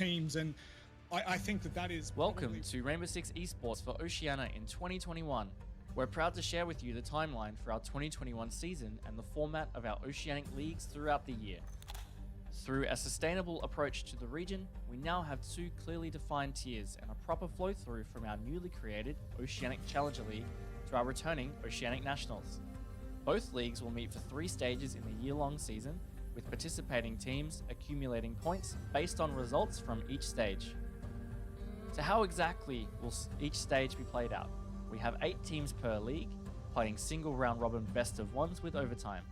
teams, and I think that is... Welcome to Rainbow Six Esports for Oceania in 2021. We're proud to share with you the timeline for our 2021 season and the format of our Oceanic leagues throughout the year. Through a sustainable approach to the region, we now have 2 clearly defined tiers and a proper flow through from our newly created Oceanic Challenger League to our returning Oceanic Nationals. Both leagues will meet for 3 stages in the year-long season, with participating teams accumulating points based on results from each stage. So how exactly will each stage be played out? We have 8 teams per league, playing single round robin best of ones with overtime.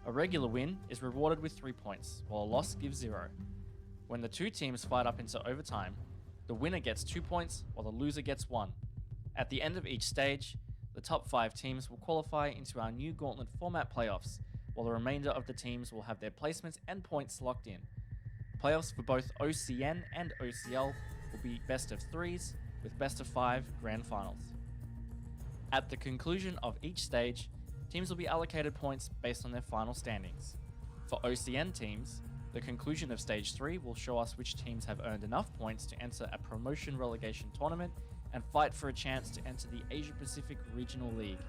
A regular win is rewarded with 3 points, while a loss gives 0. When the 2 teams fight up into overtime, the winner gets 2 points, while the loser gets 1. At the end of each stage, the top 5 teams will qualify into our new Gauntlet format playoffs, while the remainder of the teams will have their placements and points locked in. Playoffs for both OCN and OCL will be best of 3s, with best of 5 grand finals. At the conclusion of each stage, teams will be allocated points based on their final standings. For OCN teams, the conclusion of Stage 3 will show us which teams have earned enough points to enter a promotion relegation tournament and fight for a chance to enter the Asia Pacific Regional League,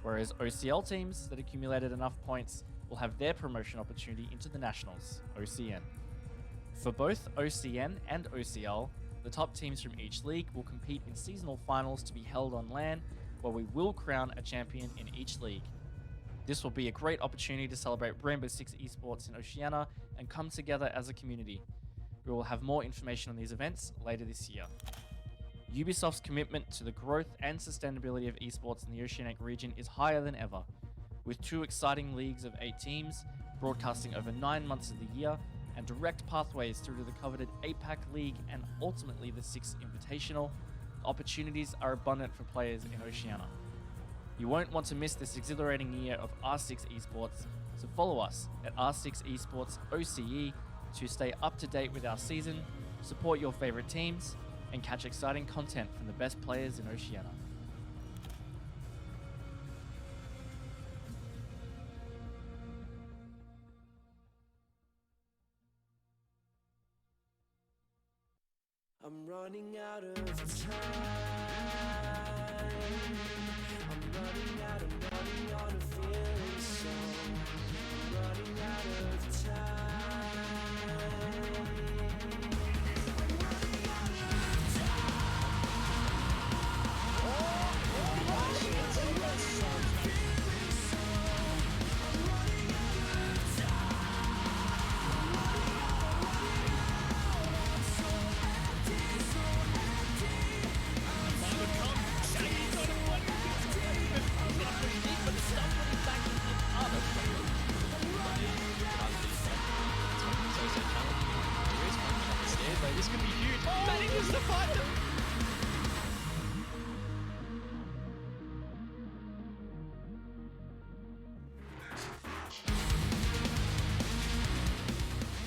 whereas OCL teams that accumulated enough points will have their promotion opportunity into the Nationals, OCN. For both OCN and OCL, the top teams from each league will compete in seasonal finals to be held on LAN, where we will crown a champion in each league. This will be a great opportunity to celebrate Rainbow Six Esports in Oceania and come together as a community. We will have more information on these events later this year. Ubisoft's commitment to the growth and sustainability of esports in the Oceanic region is higher than ever, with 2 exciting leagues of 8 teams, broadcasting over 9 months of the year, and direct pathways through to the coveted APAC League and ultimately the 6th Invitational. Opportunities are abundant for players in Oceania. You won't want to miss this exhilarating year of R6 Esports, so follow us at R6 Esports OCE to stay up to date with our season, support your favorite teams, and catch exciting content from the best players in Oceania. I'm running out of time. I'm running on a feeling so. I'm running out of time. This could be huge. Manages to find them.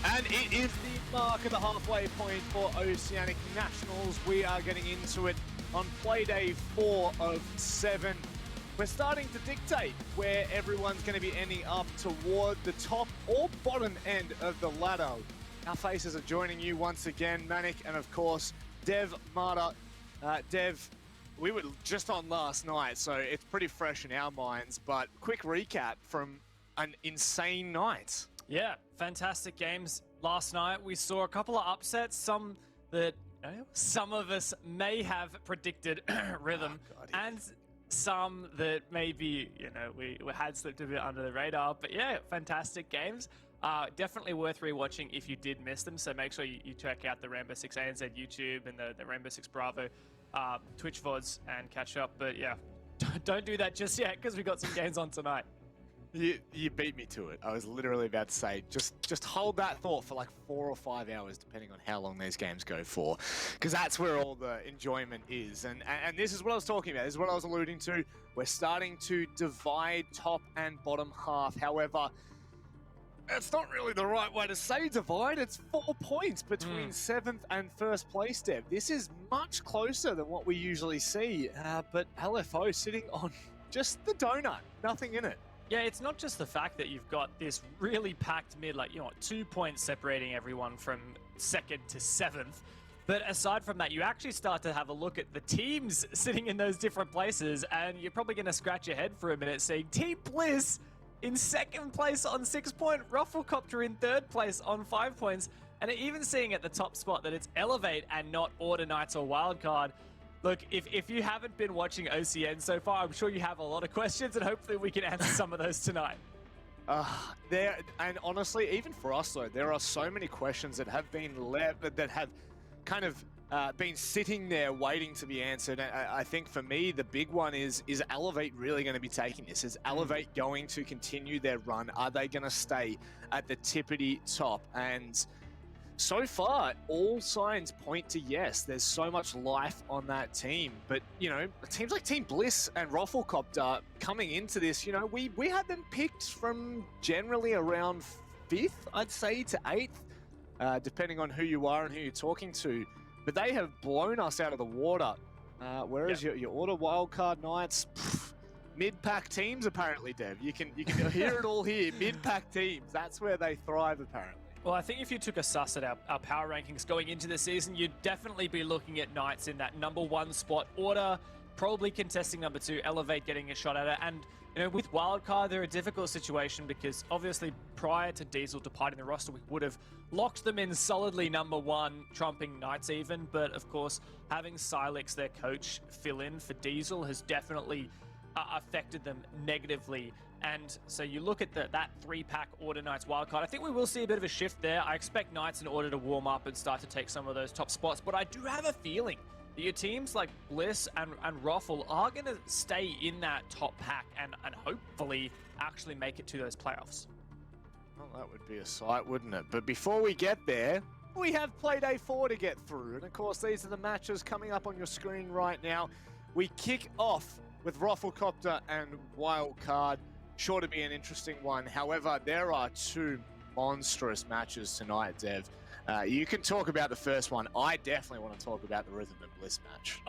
And it is the mark of the halfway point for Oceanic Nationals. We are getting into it on Playday 4 of 7. We're starting to dictate where everyone's going to be ending up toward the top or bottom end of the ladder. Our faces are joining you once again, Manic, and of course, Dev, Marta. Dev, we were just on last night, so it's pretty fresh in our minds, but quick recap from an insane night. Yeah, fantastic games. Last night, we saw a couple of upsets, some that some of us may have predicted Rhythm, and some that maybe, we had slipped a bit under the radar. But yeah, fantastic games. Definitely worth rewatching if you did miss them. So make sure you check out the Rainbow Six ANZ YouTube and the Rainbow Six Bravo Twitch VODs and catch up. But yeah, don't do that just yet because we got some games on tonight. You beat me to it. I was literally about to say, just hold that thought for like 4 or 5 hours, depending on how long these games go for, because that's where all the enjoyment is. And this is what I was talking about. This is what I was alluding to. We're starting to divide top and bottom half. However, it's not really the right way to say divide. It's 4 points between 7th and 1st place, Deb. This is much closer than what we usually see. But LFO sitting on just the donut, nothing in it. Yeah, it's not just the fact that you've got this really packed mid, 2 points separating everyone from 2nd to 7th. But aside from that, you actually start to have a look at the teams sitting in those different places, and you're probably going to scratch your head for a minute saying, Team Bliss in 2nd place on 6 points, RoflcopterGG in 3rd place on 5 points, and even seeing at the top spot that it's Elevate and not Order Knights or Wildcard. Look, if you haven't been watching OCN so far, I'm sure you have a lot of questions, and hopefully we can answer some of those tonight. And honestly, even for us though, there are so many questions that have been left, that have kind of been sitting there waiting to be answered. I think for me, the big one is Elevate really going to be taking this? Is Elevate going to continue their run? Are they going to stay at the tippity top? And so far, all signs point to yes. There's so much life on that team. But, you know, teams like Team Bliss and RoflcopterGG coming into this, you know, we had them picked from generally around 5th, I'd say, to 8th, depending on who you are and who you're talking to. But they have blown us out of the water. Whereas your Order Wildcard Knights, mid-pack teams apparently, Dev. You can hear it all here. Mid-pack teams, that's where they thrive apparently. Well, I think if you took a suss at our power rankings going into the season, you'd definitely be looking at Knights in that #1 spot. Order probably contesting #2, Elevate getting a shot at it. And, you know, with Wildcard, they're a difficult situation because obviously prior to Diesel departing the roster, we would have locked them in solidly #1, trumping Knights even. But of course, having Silex, their coach, fill in for Diesel has definitely affected them negatively. And so you look at that 3-pack Order Knights Wildcard. I think we will see a bit of a shift there. I expect Knights and Order to warm up and start to take some of those top spots. But I do have a feeling that your teams like Bliss and Roffle are going to stay in that top pack and hopefully actually make it to those playoffs. Well, that would be a sight, wouldn't it? But before we get there, we have Playday 4 to get through. And of course, these are the matches coming up on your screen right now. We kick off with RoflcopterGG and Wildcard. Sure to be an interesting one. However, there are 2 monstrous matches tonight, Dev. You can talk about the first one. I definitely want to talk about the Rhythm and Bliss match.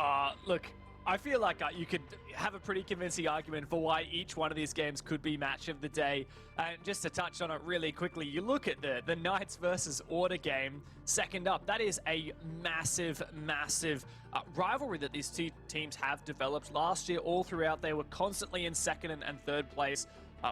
Look, I feel like you could have a pretty convincing argument for why each one of these games could be match of the day. And just to touch on it really quickly, you look at the Knights versus Order game, second up. That is a massive rivalry that these two teams have developed. Last year, all throughout, they were constantly in 2nd and 3rd place.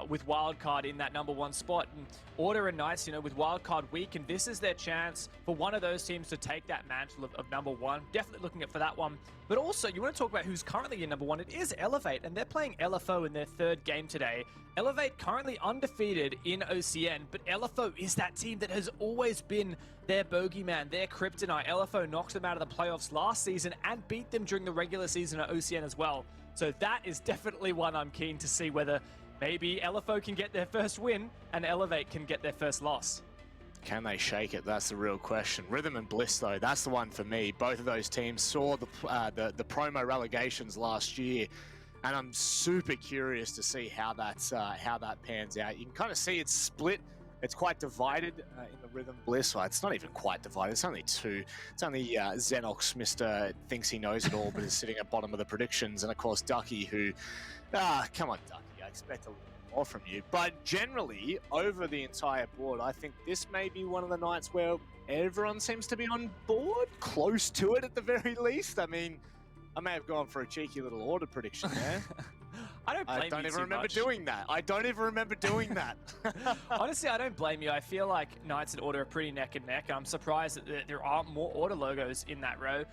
With Wildcard in that #1 spot. And Order and Knights, you know, with Wildcard weak, and this is their chance for one of those teams to take that mantle of #1. Definitely looking at for that one. But also, you want to talk about who's currently in #1. It is Elevate, and they're playing LFO in their 3rd game today. Elevate currently undefeated in OCN, but LFO is that team that has always been their bogeyman, their kryptonite. LFO knocked them out of the playoffs last season and beat them during the regular season at OCN as well. So that is definitely one I'm keen to see whether maybe LFO can get their first win and Elevate can get their first loss. Can they shake it? That's the real question. Rhythm and Bliss, though, that's the one for me. Both of those teams saw the promo relegations last year, and I'm super curious to see how that pans out. You can kind of see it's split. It's quite divided in the Rhythm Bliss. Well, it's not even quite divided. It's only 2. It's only Xenox, Mr. thinks he knows it all, but is sitting at bottom of the predictions, and of course Ducky, who, come on, Ducky. I expect a little more from you. But generally, over the entire board, I think this may be one of the nights where everyone seems to be on board, close to it at the very least. I mean, I may have gone for a cheeky little Order prediction there. I don't even remember doing that. I don't even remember doing that. Honestly, I don't blame you. I feel like Knights and Order are pretty neck and neck. I'm surprised that there aren't more Order logos in that row.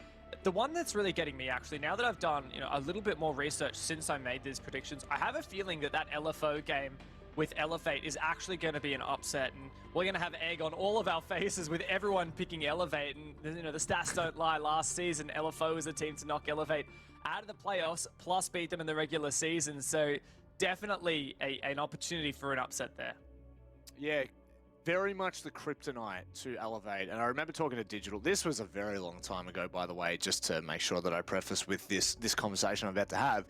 The one that's really getting me, actually, now that I've done a little bit more research since I made these predictions, I have a feeling that LFO game with Elevate is actually going to be an upset, and we're going to have egg on all of our faces with everyone picking Elevate. And the stats don't lie. Last season, LFO was a team to knock Elevate out of the playoffs, plus beat them in the regular season. So definitely an opportunity for an upset there. Yeah. Very much the kryptonite to Elevate. And I remember talking to Digital. This was a very long time ago, by the way, just to make sure that I preface with this conversation I'm about to have.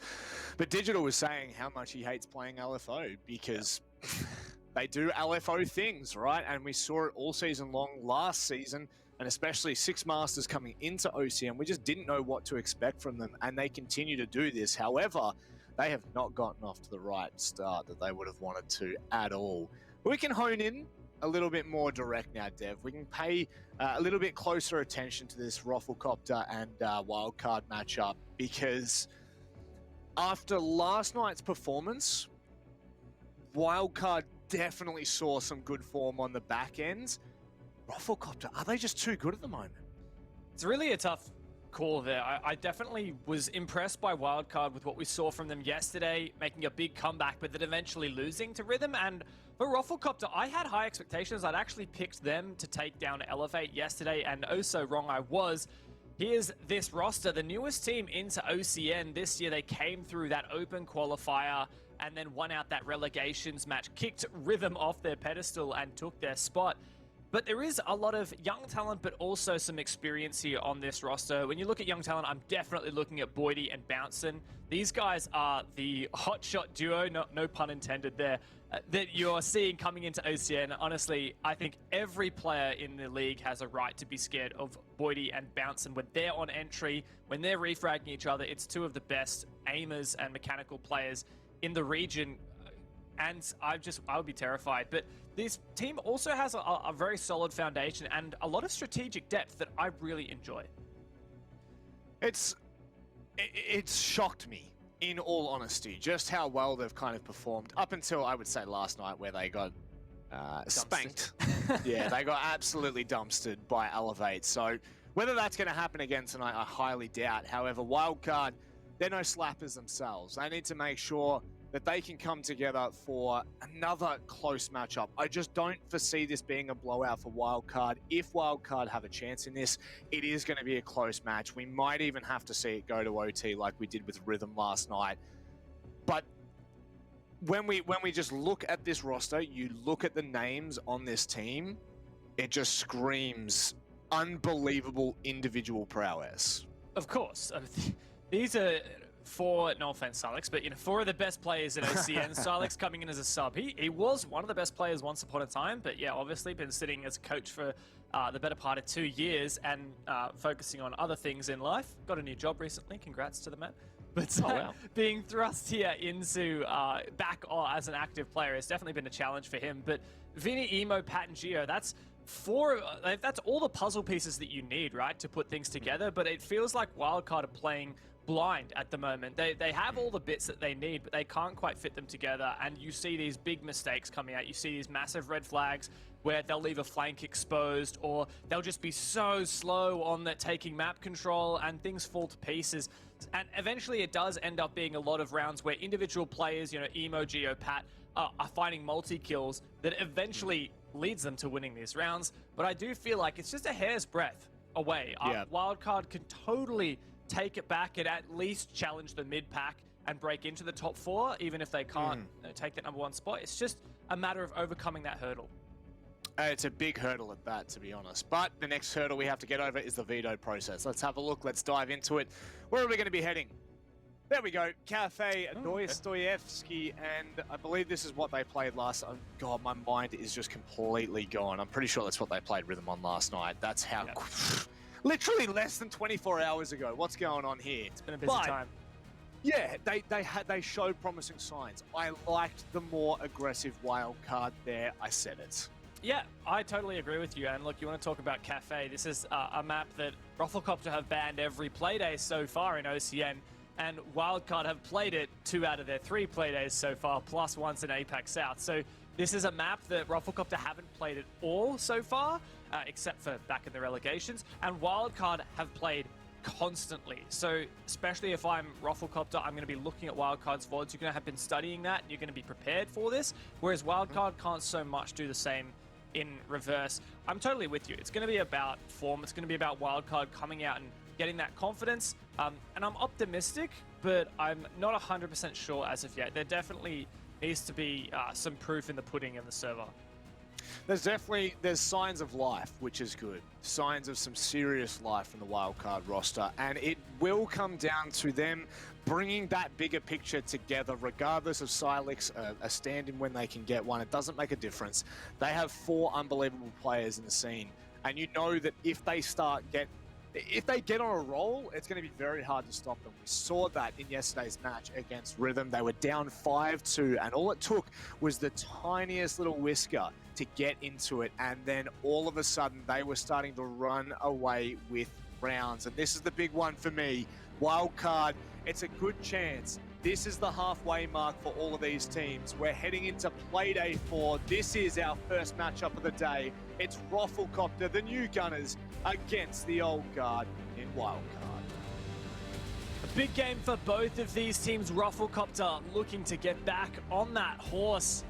But Digital was saying how much he hates playing LFO because they do LFO things, right? And we saw it all season long last season, and especially 6 Masters coming into OCN. We just didn't know what to expect from them, and they continue to do this. However, they have not gotten off to the right start that they would have wanted to at all. We can hone in a little bit more direct now, Dev. We can pay a little bit closer attention to this RoflcopterGG and Wildcard matchup, because after last night's performance, Wildcard definitely saw some good form on the back end. RoflcopterGG, are they just too good at the moment? It's really a tough call there. I definitely was impressed by Wildcard with what we saw from them yesterday, making a big comeback, but then eventually losing to Rhythm. And for RoflcopterGG, I had high expectations. I'd actually picked them to take down Elevate yesterday, and oh so wrong I was. Here's this roster, the newest team into OCN this year. They came through that open qualifier and then won out that relegations match, kicked Rhythm off their pedestal and took their spot. But there is a lot of young talent, but also some experience here on this roster. When you look at young talent, I'm definitely looking at Boydie and Bouncin. These guys are the hotshot duo, no pun intended there, that you're seeing coming into OCN. Honestly, I think every player in the league has a right to be scared of Boydie and Bouncin. When they're on entry, when they're refragging each other, it's two of the best aimers and mechanical players in the region. And I would be terrified. But this team also has a very solid foundation and a lot of strategic depth that I really enjoy. It's shocked me, in all honesty, just how well they've kind of performed up until, I would say, last night, where they got spanked. Yeah, they got absolutely dumpstered by Elevate. So whether that's going to happen again tonight, I highly doubt. However, Wildcard, they're no slappers themselves. They need to make sure that they can come together for another close matchup. I just don't foresee this being a blowout for Wildcard. If Wildcard have a chance in this, it is going to be a close match. We might even have to see it go to OT like we did with Rhythm last night. But when we just look at this roster, you look at the names on this team, it just screams unbelievable individual prowess. Of course. These are four, no offense, Silex, but four of the best players in OCN. Silex coming in as a sub. He was one of the best players once upon a time, but yeah, obviously been sitting as a coach for the better part of 2 years and focusing on other things in life. Got a new job recently. Congrats to the man. But being thrust here into back as an active player has definitely been a challenge for him. But Vinny, Emo, Pat, and Gio, that's all the puzzle pieces that you need, right, to put things together. But it feels like Wildcard are playing blind at the moment. They have all the bits that they need, but they can't quite fit them together. And you see these big mistakes coming out. You see these massive red flags where they'll leave a flank exposed, or they'll just be so slow on that taking map control, and things fall to pieces. And eventually it does end up being a lot of rounds where individual players, Emo, Geo, Pat, are finding multi-kills that eventually leads them to winning these rounds. But I do feel like it's just a hair's breadth away. Yeah. Wildcard can totally take it back and at least challenge the mid-pack and break into the top 4, even if they can't take that #1 spot. It's just a matter of overcoming that hurdle. It's a big hurdle at that, to be honest. But the next hurdle we have to get over is the veto process. Let's have a look. Let's dive into it. Where are we going to be heading? There we go. Cafe Dostoyevsky, and I believe this is what they played last. Oh, God, my mind is just completely gone. I'm pretty sure that's what they played Rhythm on last night. That's how... Yep. Literally less than 24 hours ago. What's going on here? It's been a busy time. Yeah, they showed promising signs. I liked the more aggressive Wildcard there. I said it. Yeah, I totally agree with you. And look, you want to talk about Cafe. This is a map that RoflcopterGG have banned every Playday so far in OCN. And Wildcard have played it 2 out of their 3 Playdays so far, plus once in APAC South. So this is a map that RoflcopterGG haven't played at all so far, except for back in the relegations. And Wildcard have played constantly. So especially if I'm RoflcopterGG, I'm going to be looking at Wildcard's VODs. You're going to have been studying that, and you're going to be prepared for this. Whereas Wildcard can't so much do the same in reverse. I'm totally with you. It's going to be about form. It's going to be about Wildcard coming out and getting that confidence. And I'm optimistic, but I'm not 100% sure as of yet. There definitely needs to be some proof in the pudding in the server. There's signs of life, which is good. Signs of some serious life in the Wildcard roster, and it will come down to them bringing that bigger picture together, regardless of Silex, a stand-in when they can get one. It doesn't make a difference. They have 4 unbelievable players in the scene, and you know that if they start if they get on a roll, it's going to be very hard to stop them. We saw that in yesterday's match against Rhythm. They were down 5-2, and all it took was the tiniest little whisker to get into it, and then all of a sudden they were starting to run away with rounds. And this is the big one for me. Wildcard, it's a good chance. This is the halfway mark for all of these teams. We're heading into Playday 4. This is our first matchup of the day. It's Roflcopter, the new Gunners, against the old guard in Wildcard. A big game for both of these teams. Roflcopter looking to get back on that horse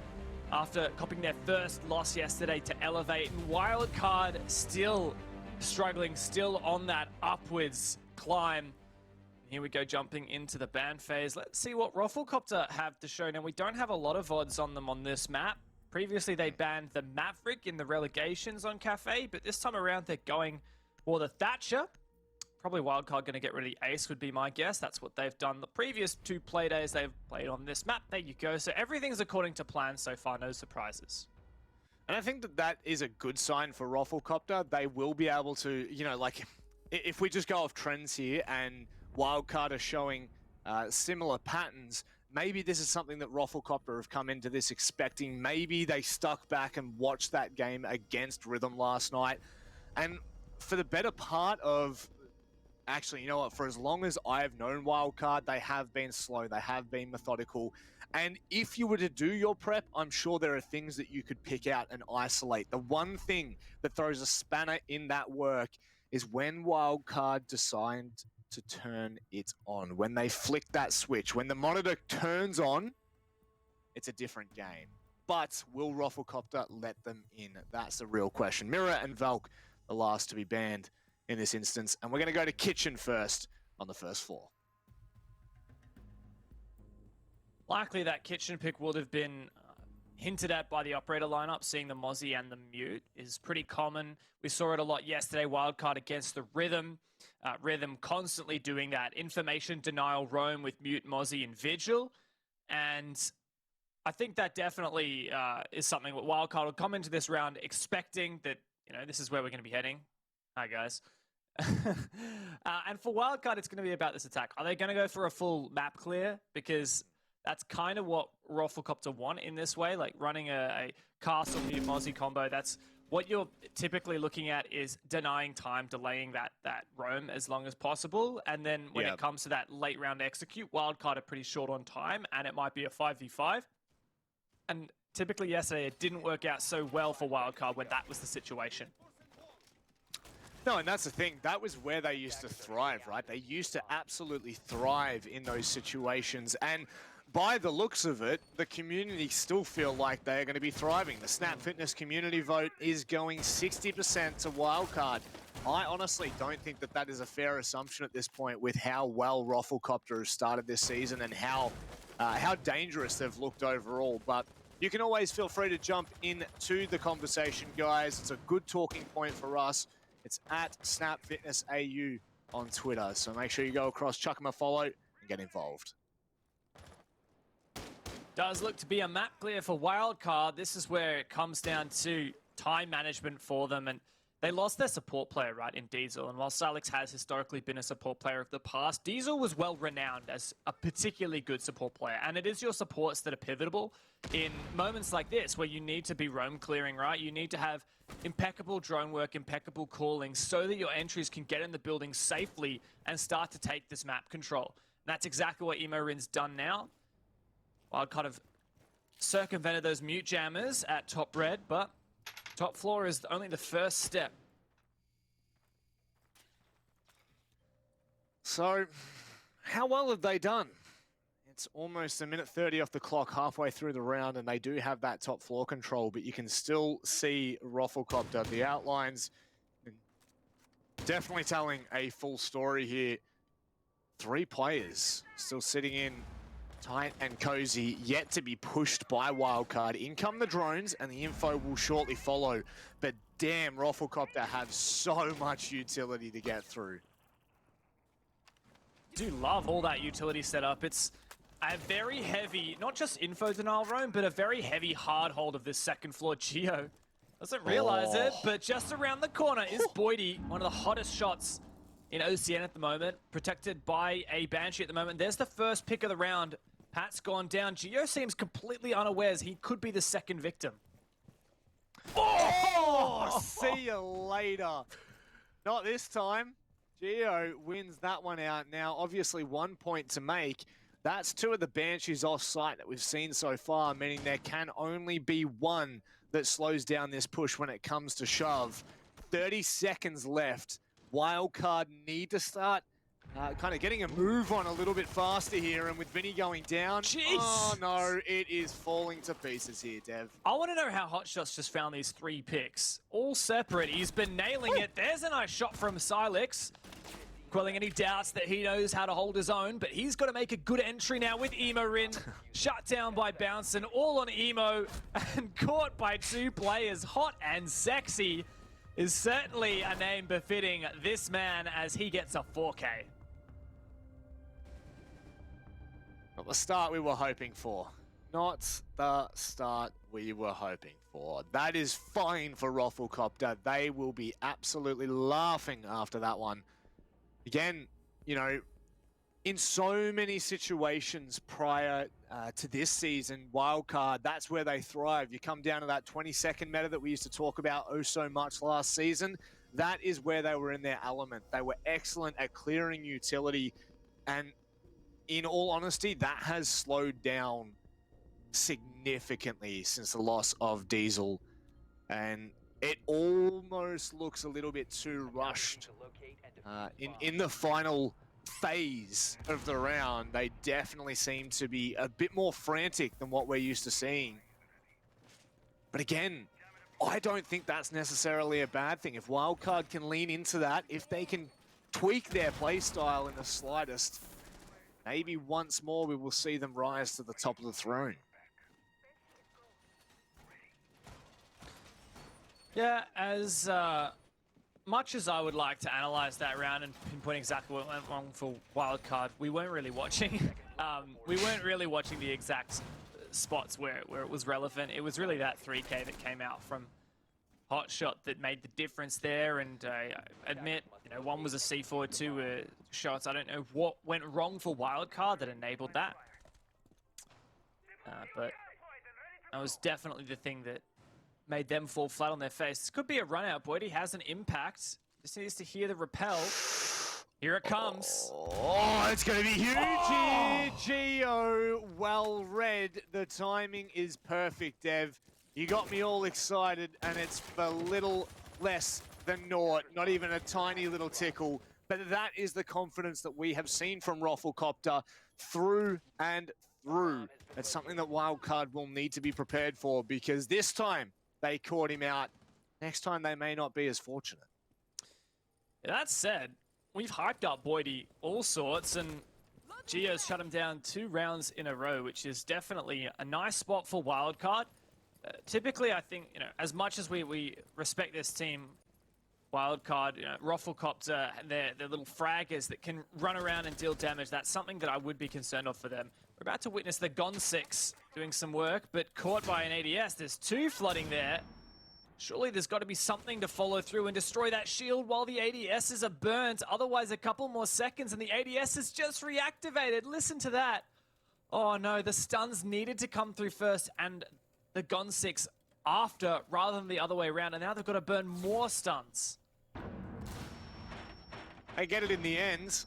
after copying their first loss yesterday to elevate. And Wildcard still struggling, still on that upwards climb. Here we go, jumping into the ban phase. Let's see what Roflcopter have to show. Now, we don't have a lot of odds on them on this map. Previously, they banned the Maverick in the relegations on Cafe, but this time around, they're going for the Thatcher. Probably Wildcard going to get rid of the Ace would be my guess. That's what they've done the previous 2 play days they've played on this map. There you go. So everything's according to plan so far. No surprises. And I think that that is a good sign for Roflcopter. They will be able to, you know, like, if we just go off trends here and Wildcard are showing similar patterns, maybe this is something that Roflcopter have come into this expecting. Maybe they stuck back and watched that game against Rhythm last night. And for the better part of, actually, you know what, for as long as I've known Wildcard, they have been slow, they have been methodical. And if you were to do your prep, I'm sure there are things that you could pick out and isolate. The one thing that throws a spanner in that work is when Wildcard decide to turn it on. When they flick that switch, when the monitor turns on, it's a different game. But will Roflcopter let them in? That's the real question. Mirror and Valk, the last to be banned in this instance. And we're going to go to Kitchen first on the first floor. Likely that Kitchen pick would have been hinted at by the operator lineup. Seeing the Mozzie and the Mute is pretty common. We saw it a lot yesterday. Wildcard against the Rhythm. Rhythm constantly doing that information denial roam with Mute, Mozzie, and Vigil. And I think that definitely is something that Wildcard will come into this round expecting that, you know, this is where we're going to be heading. Hi, guys. And for Wildcard, it's going to be about this attack. Are they going to go for a full map clear? Because that's kind of what Roflcopter want in this way, like running a Castle Mute Mozzie combo. That's what you're typically looking at, is denying time, delaying that roam as long as possible. And then when it comes to that late round execute, Wildcard are pretty short on time, and it might be a 5v5. And typically yesterday, it didn't work out so well for Wildcard when that was the situation. No, and that's the thing. That was where they used to thrive, right? They used to absolutely thrive in those situations. And by the looks of it, the community still feel like they're going to be thriving. The Snap Fitness community vote is going 60% to Wildcard. I honestly don't think that that is a fair assumption at this point with how well Roflcopter has started this season and how dangerous they've looked overall. But you can always feel free to jump into the conversation, guys. It's a good talking point for us. It's at Snap Fitness AU on Twitter. So make sure you go across, chuck them a follow, and get involved. Does look to be a map clear for Wildcard. This is where it comes down to time management for them. And they lost their support player, right, in Diesel. And while Salix has historically been a support player of the past, Diesel was well renowned as a particularly good support player. And it is your supports that are pivotal in moments like this where you need to be roam clearing, right? You need to have impeccable drone work, impeccable calling so that your entries can get in the building safely and start to take this map control. And that's exactly what Emorin's done now. Wildcard have circumvented those mute jammers at top red, but top floor is only the first step. So, how well have they done? It's almost a minute 30 off the clock, halfway through the round, and they do have that top floor control, but you can still see Roflcopter. The outlines definitely telling a full story here. 3 players still sitting in tight and cozy, yet to be pushed by Wildcard. In come the drones, and the info will shortly follow. But damn, Roflcopter have so much utility to get through. Do love all that utility setup. It's a very heavy, not just info denial roam, but a very heavy hard hold of this second floor Geo. Doesn't realize it, but just around the corner is Boydie, one of the hottest shots in OCN at the moment, protected by a Banshee at the moment. There's the first pick of the round. Pat's gone down. Geo seems completely unawares. He could be the second victim. Oh, see you later. Not this time. Geo wins that one out. Now, obviously, 1 point to make. That's 2 of the Banshees off-site that we've seen so far, meaning there can only be one that slows down this push when it comes to shove. 30 seconds left. Wildcard need to start kind of getting a move on a little bit faster here, and with Vinny going down, Jeez. Oh no, it is falling to pieces here, Dev. I want to know how Hotshot's just found these 3 picks. All separate. He's been nailing it. There's a nice shot from Silex. Quelling any doubts that he knows how to hold his own, but he's got to make a good entry now with Emo in. Shut down by Bouncin', all on Emo, and caught by 2 players. Hot and Sexy is certainly a name befitting this man as he gets a 4K. Not the start we were hoping for. Not the start we were hoping for. That is fine for RoflcopterGG. They will be absolutely laughing after that one. Again, you know, in so many situations prior to this season, Wildcard, that's where they thrive. You come down to that 20-second meta that we used to talk about oh so much last season. That is where they were in their element. They were excellent at clearing utility, and in all honesty, that has slowed down significantly since the loss of Diesel, and it almost looks a little bit too rushed. In the final phase of the round, they definitely seem to be a bit more frantic than what we're used to seeing. But again, I don't think that's necessarily a bad thing. If Wildcard can lean into that, if they can tweak their play style in the slightest, maybe once more we will see them rise to the top of the throne. Yeah, as much as I would like to analyze that round and pinpoint exactly what went wrong for Wildcard, we weren't really watching. We weren't really watching the exact spots where it was relevant. It was really that 3K that came out from Hotshot that made the difference there, and I admit, you know, one was a C4, 2 shots. I don't know what went wrong for Wildcard that enabled that, but that was definitely the thing that made them fall flat on their face. This could be a run out. Boydie has an impact. Just needs to hear the repel. Here it comes. Oh, it's going to be huge here. Geo, well read. The timing is perfect, Dev. You got me all excited, and it's for little less than naught. Not even a tiny little tickle. But that is the confidence that we have seen from RoflcopterGG through and through. That's something that Wildcard will need to be prepared for, because this time they caught him out. Next time they may not be as fortunate. That said, we've hyped up Boydie all sorts, and Geo's shut him down 2 rounds in a row, which is definitely a nice spot for Wildcard. Typically, I think, you know, as much as we respect this team, Wildcard, you know, RoflcopterGG, their little fraggers that can run around and deal damage, that's something that I would be concerned of for them. We're about to witness the Gon6 doing some work, but caught by an ADS. There's 2 flooding there. Surely there's got to be something to follow through and destroy that shield while the ADSs are burnt. Otherwise, a couple more seconds and the ADS is just reactivated. Listen to that. Oh no, the stuns needed to come through first and the Gon6 after, rather than the other way around. And now they've got to burn more stuns. They get it in the end.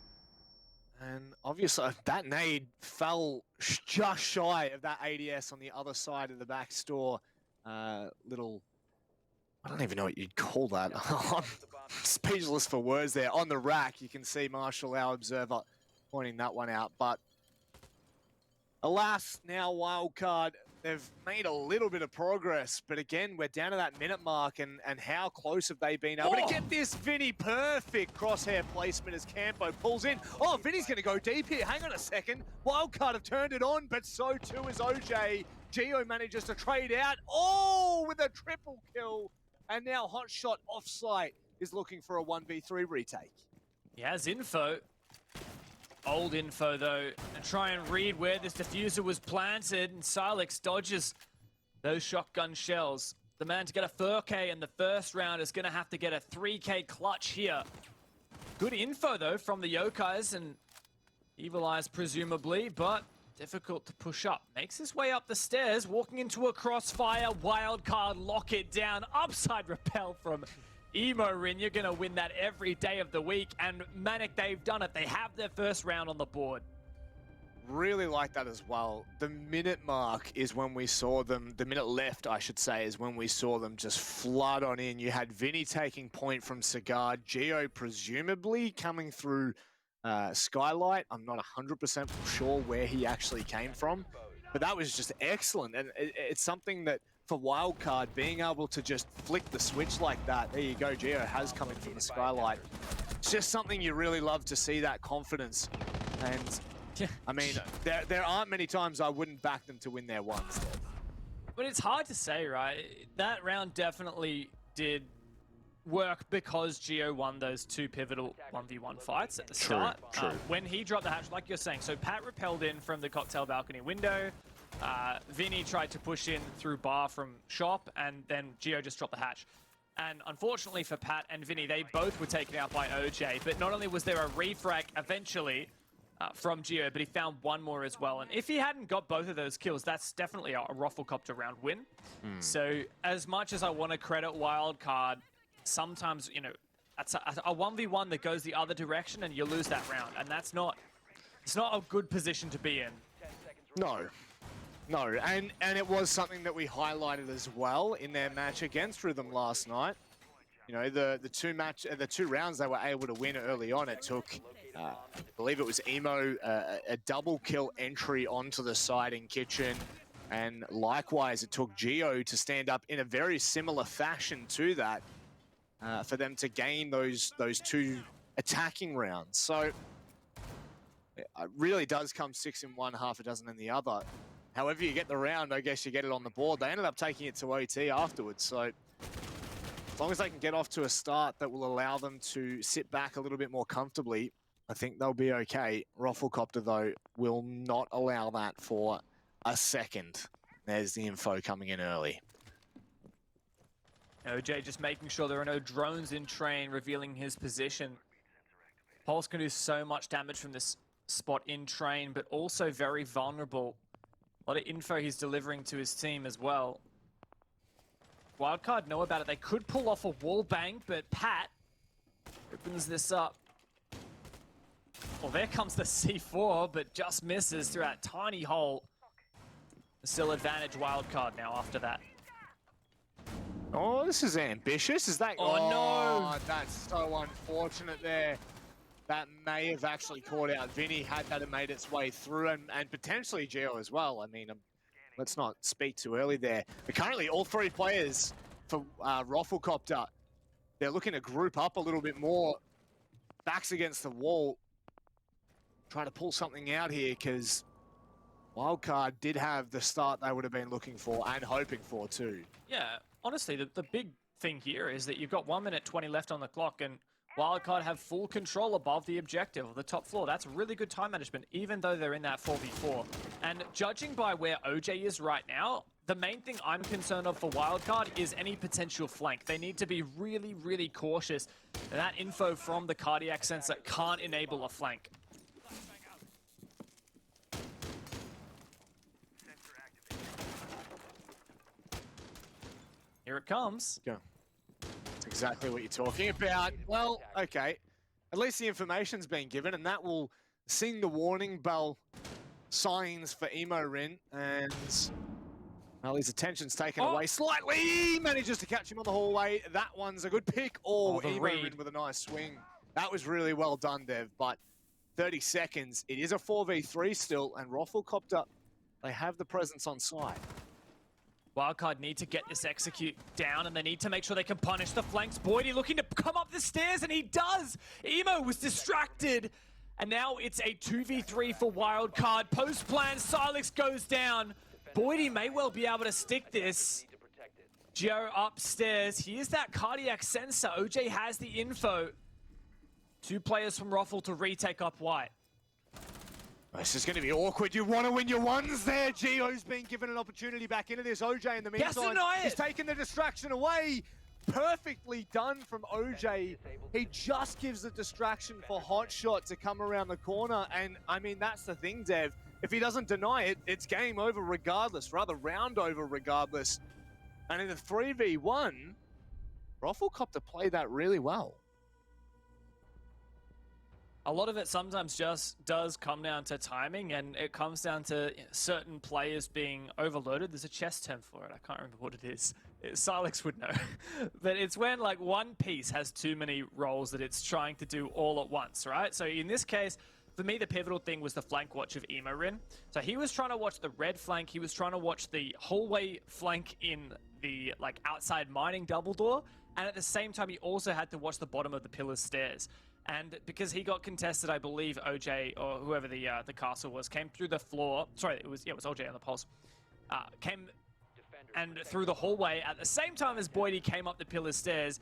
And obviously that nade fell just shy of that ADS on the other side of the back store. Little, I don't even know what you'd call that. I'm speechless for words there. On the rack, you can see Marshall, our observer, pointing that one out. But alas, now Wildcard, they've made a little bit of progress. But again, we're down to that minute mark, and how close have they been able to get this? Vinny, perfect crosshair placement as Campo pulls in. Oh, Vinny's going to go deep here. Hang on a second. Wildcard have turned it on, but so too is OJ. Geo manages to trade out. Oh, with a triple kill. And now Hotshot offsite is looking for a 1v3 retake. He has info. Old info, though, and try and read where this diffuser was planted, and Silex dodges those shotgun shells. The man to get a 4K in the first round is going to have to get a 3K clutch here. Good info, though, from the Yokais and Evil Eyes, presumably, but difficult to push up. Makes his way up the stairs, walking into a crossfire. Wildcard, lock it down. Upside repel from Rin. You're going to win that every day of the week. And Manic, they've done it. They have their first round on the board. Really like that as well. The minute mark is when we saw them, the minute left, I should say, is when we saw them just flood on in. You had Vinny taking point from Cigar, Geo presumably coming through Skylight. I'm not 100% sure where he actually came from, but that was just excellent. And it's something that for Wildcard, being able to just flick the switch like that, there you go, Geo has come in from the Skylight. It's just something you really love to see, that confidence. And I mean, there aren't many times I wouldn't back them to win their ones. But it's hard to say, right? That round definitely did work because Geo won those two pivotal 1v1 fights at the start. True. When he dropped the hatch, like you're saying, so Pat repelled in from the cocktail balcony window. Vinny tried to push in through bar from shop, and then Geo just dropped the hatch. And unfortunately for Pat and Vinny, they both were taken out by OJ. But not only was there a refrag eventually from Geo, but he found one more as well. And if he hadn't got both of those kills, that's definitely a Roflcopter round win. So as much as I want to credit Wildcard, sometimes, you know, that's a 1v1 that goes the other direction and you lose that round. And that's not, it's not a good position to be in. No, and it was something that we highlighted as well in their match against Rhythm last night. You know, the two rounds they were able to win early on. It took, I believe it was Emo, a double kill entry onto the side in Kitchen, and likewise it took Geo to stand up in a very similar fashion to that for them to gain those two attacking rounds. So it really does come 6 in one, half a dozen in the other. However you get the round, I guess you get it on the board. They ended up taking it to OT afterwards, so as long as they can get off to a start that will allow them to sit back a little bit more comfortably, I think they'll be okay. Roflcopter, though, will not allow that for a second. There's the info coming in early. OJ just making sure there are no drones in train, revealing his position. Pulse can do so much damage from this spot in train, but also very vulnerable. A lot of info he's delivering to his team as well. Wildcard know about it. They could pull off a wall bang, but Pat opens this up. Well, there comes the C4, but just misses through that tiny hole. Still advantage Wildcard now after that. Oh, this is ambitious. Is that? Oh, no! That's so unfortunate there. That may have actually caught out Vinny had that have made its way through, and potentially Geo as well. I mean, let's not speak too early there. But currently, all three players for Roflcopter, they're looking to group up a little bit more. Backs against the wall. Trying to pull something out here because Wildcard did have the start they would have been looking for and hoping for too. Yeah, honestly, the big thing here is that you've got 1 minute 20 left on the clock and Wildcard have full control above the objective of the top floor. That's really good time management, even though they're in that 4v4. And judging by where OJ is right now, the main thing I'm concerned of for Wildcard is any potential flank. They need to be really, really cautious. And that info from the cardiac sensor can't enable a flank. Here it comes. Go. That's exactly what you're talking about. Well, okay. At least the information's been given, and that will sing the warning bell signs for Rin. And, well, his attention's taken away slightly. He manages to catch him on the hallway. That one's a good pick. Oh, Rin with a nice swing. That was really well done, Dev. But 30 seconds. It is a 4v3 still, and Roflcopter, they have the presence on site. Wildcard need to get this execute down, and they need to make sure they can punish the flanks. Boydie looking to come up the stairs, and he does! Emo was distracted, and now it's a 2v3 for Wildcard. Post-plan, Silex goes down. Boydie may well be able to stick this. Geo upstairs. Here's that cardiac sensor. OJ has the info. 2 players from Roffle to retake up white. This is going to be awkward. You want to win your ones there. Geo's been given an opportunity back into this. OJ in the meantime, he's taken the distraction away. perfectly done from OJ. He just gives the distraction for Hotshot to come around the corner. And I mean, that's the thing, Dev. If he doesn't deny it, it's game over regardless, rather round over regardless. And in the 3v1, Roflcopter played that really well. A lot of it sometimes just does come down to timing, and it comes down to certain players being overloaded. There's a chess term for it. I can't remember what it is. Silex would know. But it's when like one piece has too many roles that it's trying to do all at once, right? So in this case, for me, the pivotal thing was the flank watch of Emorin. So he was trying to watch the red flank. He was trying to watch the hallway flank in the like outside mining double door. And at the same time, he also had to watch the bottom of the pillar stairs. And because he got contested, I believe OJ or whoever the castle was came through the floor. Sorry, it was OJ on the pulse. Came and through the hallway at the same time as Boydie came up the pillar stairs.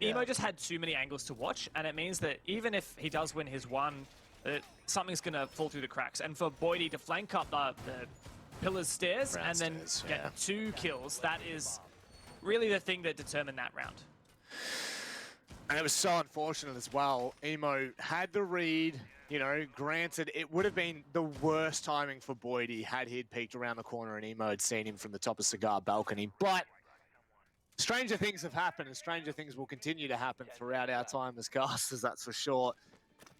Emo just had too many angles to watch, and it means that even if he does win his one, something's gonna fall through the cracks. And for Boydie to flank up the pillar stairs and then get 2 kills, that is really the thing that determined that round. And it was so unfortunate as well. Emo had the read, you know, granted, it would have been the worst timing for Boydie had he peeked around the corner and Emo had seen him from the top of Cigar balcony. But stranger things have happened, and stranger things will continue to happen throughout our time as casters, that's for sure.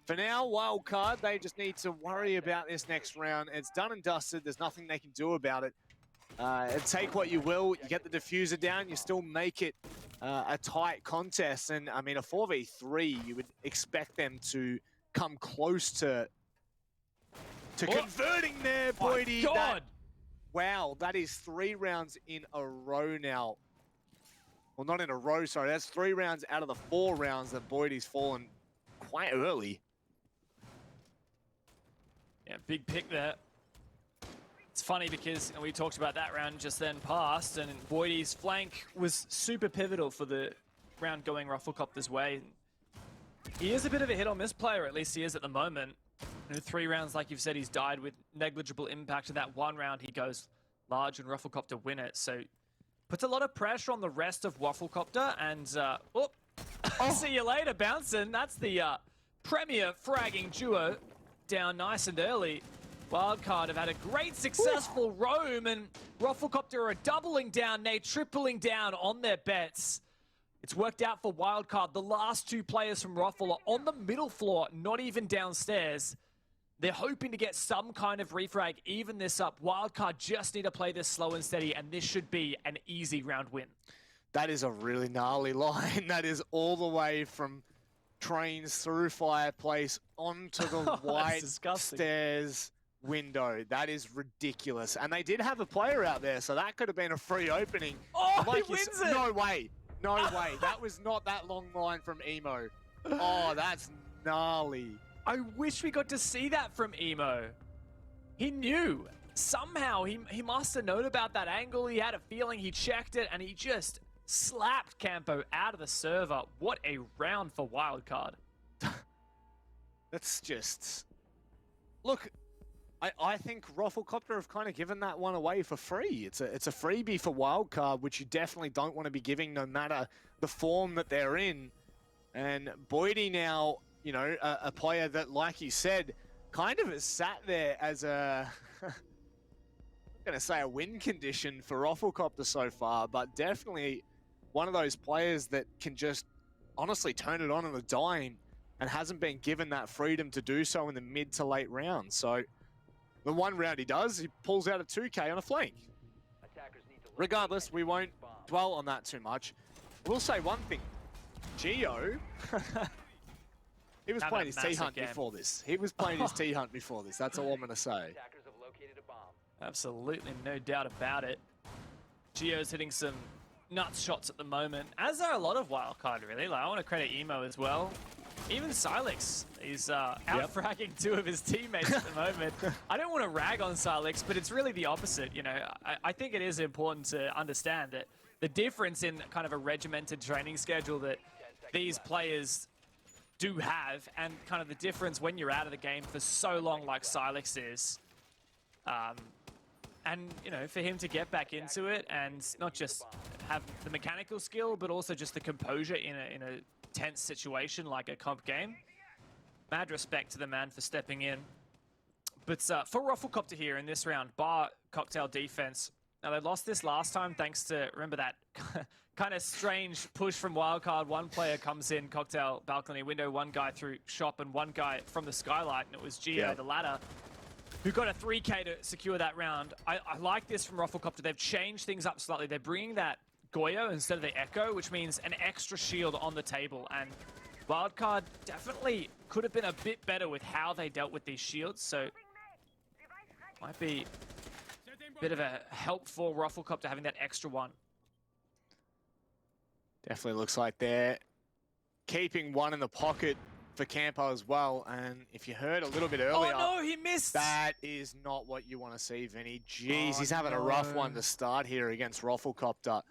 For now, Wildcard, they just need to worry about this next round. It's done and dusted. There's nothing they can do about it. Take what you will. You get the diffuser down. You still make it a tight contest. And, I mean, a 4v3, you would expect them to come close to converting there, Boydie. God! Wow, that is 3 rounds in a row now. Well, not in a row, sorry. That's 3 rounds out of the 4 rounds that Boydie's fallen quite early. Yeah, big pick there. It's funny because we talked about that round just then passed, and Boydie's flank was super pivotal for the round going Roflcopter's way. He is a bit of a hit-or-miss player, at least he is at the moment. You know, 3 rounds, like you've said, he's died with negligible impact. In that 1 round, he goes large and Roflcopter win it. So puts a lot of pressure on the rest of Roflcopter, and see you later, bouncing. That's the premier fragging duo down nice and early. Wildcard have had a great successful roam, and Roflcopter are doubling down, tripling down on their bets. It's worked out for Wildcard. The last 2 players from Roffle are on the middle floor, not even downstairs. They're hoping to get some kind of refrag, even this up. Wildcard just need to play this slow and steady, and this should be an easy round win. That is a really gnarly line. That is all the way from trains through fireplace onto the white stairs window. That is ridiculous. And they did have a player out there, so that could have been a free opening. Oh, like he wins it! No way. No way. That was not that long line from Emo. Oh, that's gnarly. I wish we got to see that from Emo. He knew. Somehow, he must have known about that angle. He had a feeling, he checked it, and he just slapped Campo out of the server. What a round for Wildcard. That's just... Look, I think Roflcopter have kind of given that one away for free. It's a freebie for Wildcard, which you definitely don't want to be giving no matter the form that they're in. And Boydie now, you know, a player that, like you said, kind of has sat there as a... I'm going to say a win condition for Roflcopter so far, but definitely one of those players that can just honestly turn it on a dime and hasn't been given that freedom to do so in the mid to late rounds. So the 1 round he does, he pulls out a 2K on a flank. Regardless, we won't dwell on that too much. We'll say one thing. Geo, he was playing his T-Hunt before this. He was playing his T-Hunt before this. That's all I'm going to say. Absolutely, no doubt about it. Geo's hitting some nuts shots at the moment, as are a lot of Wildcard, really. Like, I want to credit Emo as well. Even Silex is out-fragging 2 of his teammates at the moment. I don't want to rag on Silex, but it's really the opposite. You know, I think it is important to understand that the difference in kind of a regimented training schedule that these players do have, and kind of the difference when you're out of the game for so long like Silex is, And, you know, for him to get back into it and not just have the mechanical skill, but also just the composure in a tense situation like a comp game. Mad respect to the man for stepping in. But for RoflcopterGG here in this round, bar Cocktail defense. Now, they lost this last time thanks to, remember that kind of strange push from Wildcard. One player comes in, Cocktail balcony window, one guy through shop, and one guy from the skylight, and it was Geo, the ladder, who got a 3K to secure that round. I like this from RoflcopterGG. They've changed things up slightly. They're bringing that Goyo instead of the Echo, which means an extra shield on the table. And Wildcard definitely could have been a bit better with how they dealt with these shields. So might be a bit of a help for RoflcopterGG having that extra one. Definitely looks like they're keeping one in the pocket for Campo as well. And if you heard a little bit earlier... Oh no, he missed! That is not what you want to see, Vinny. Jeez, he's having a rough one to start here against RoflcopterGG.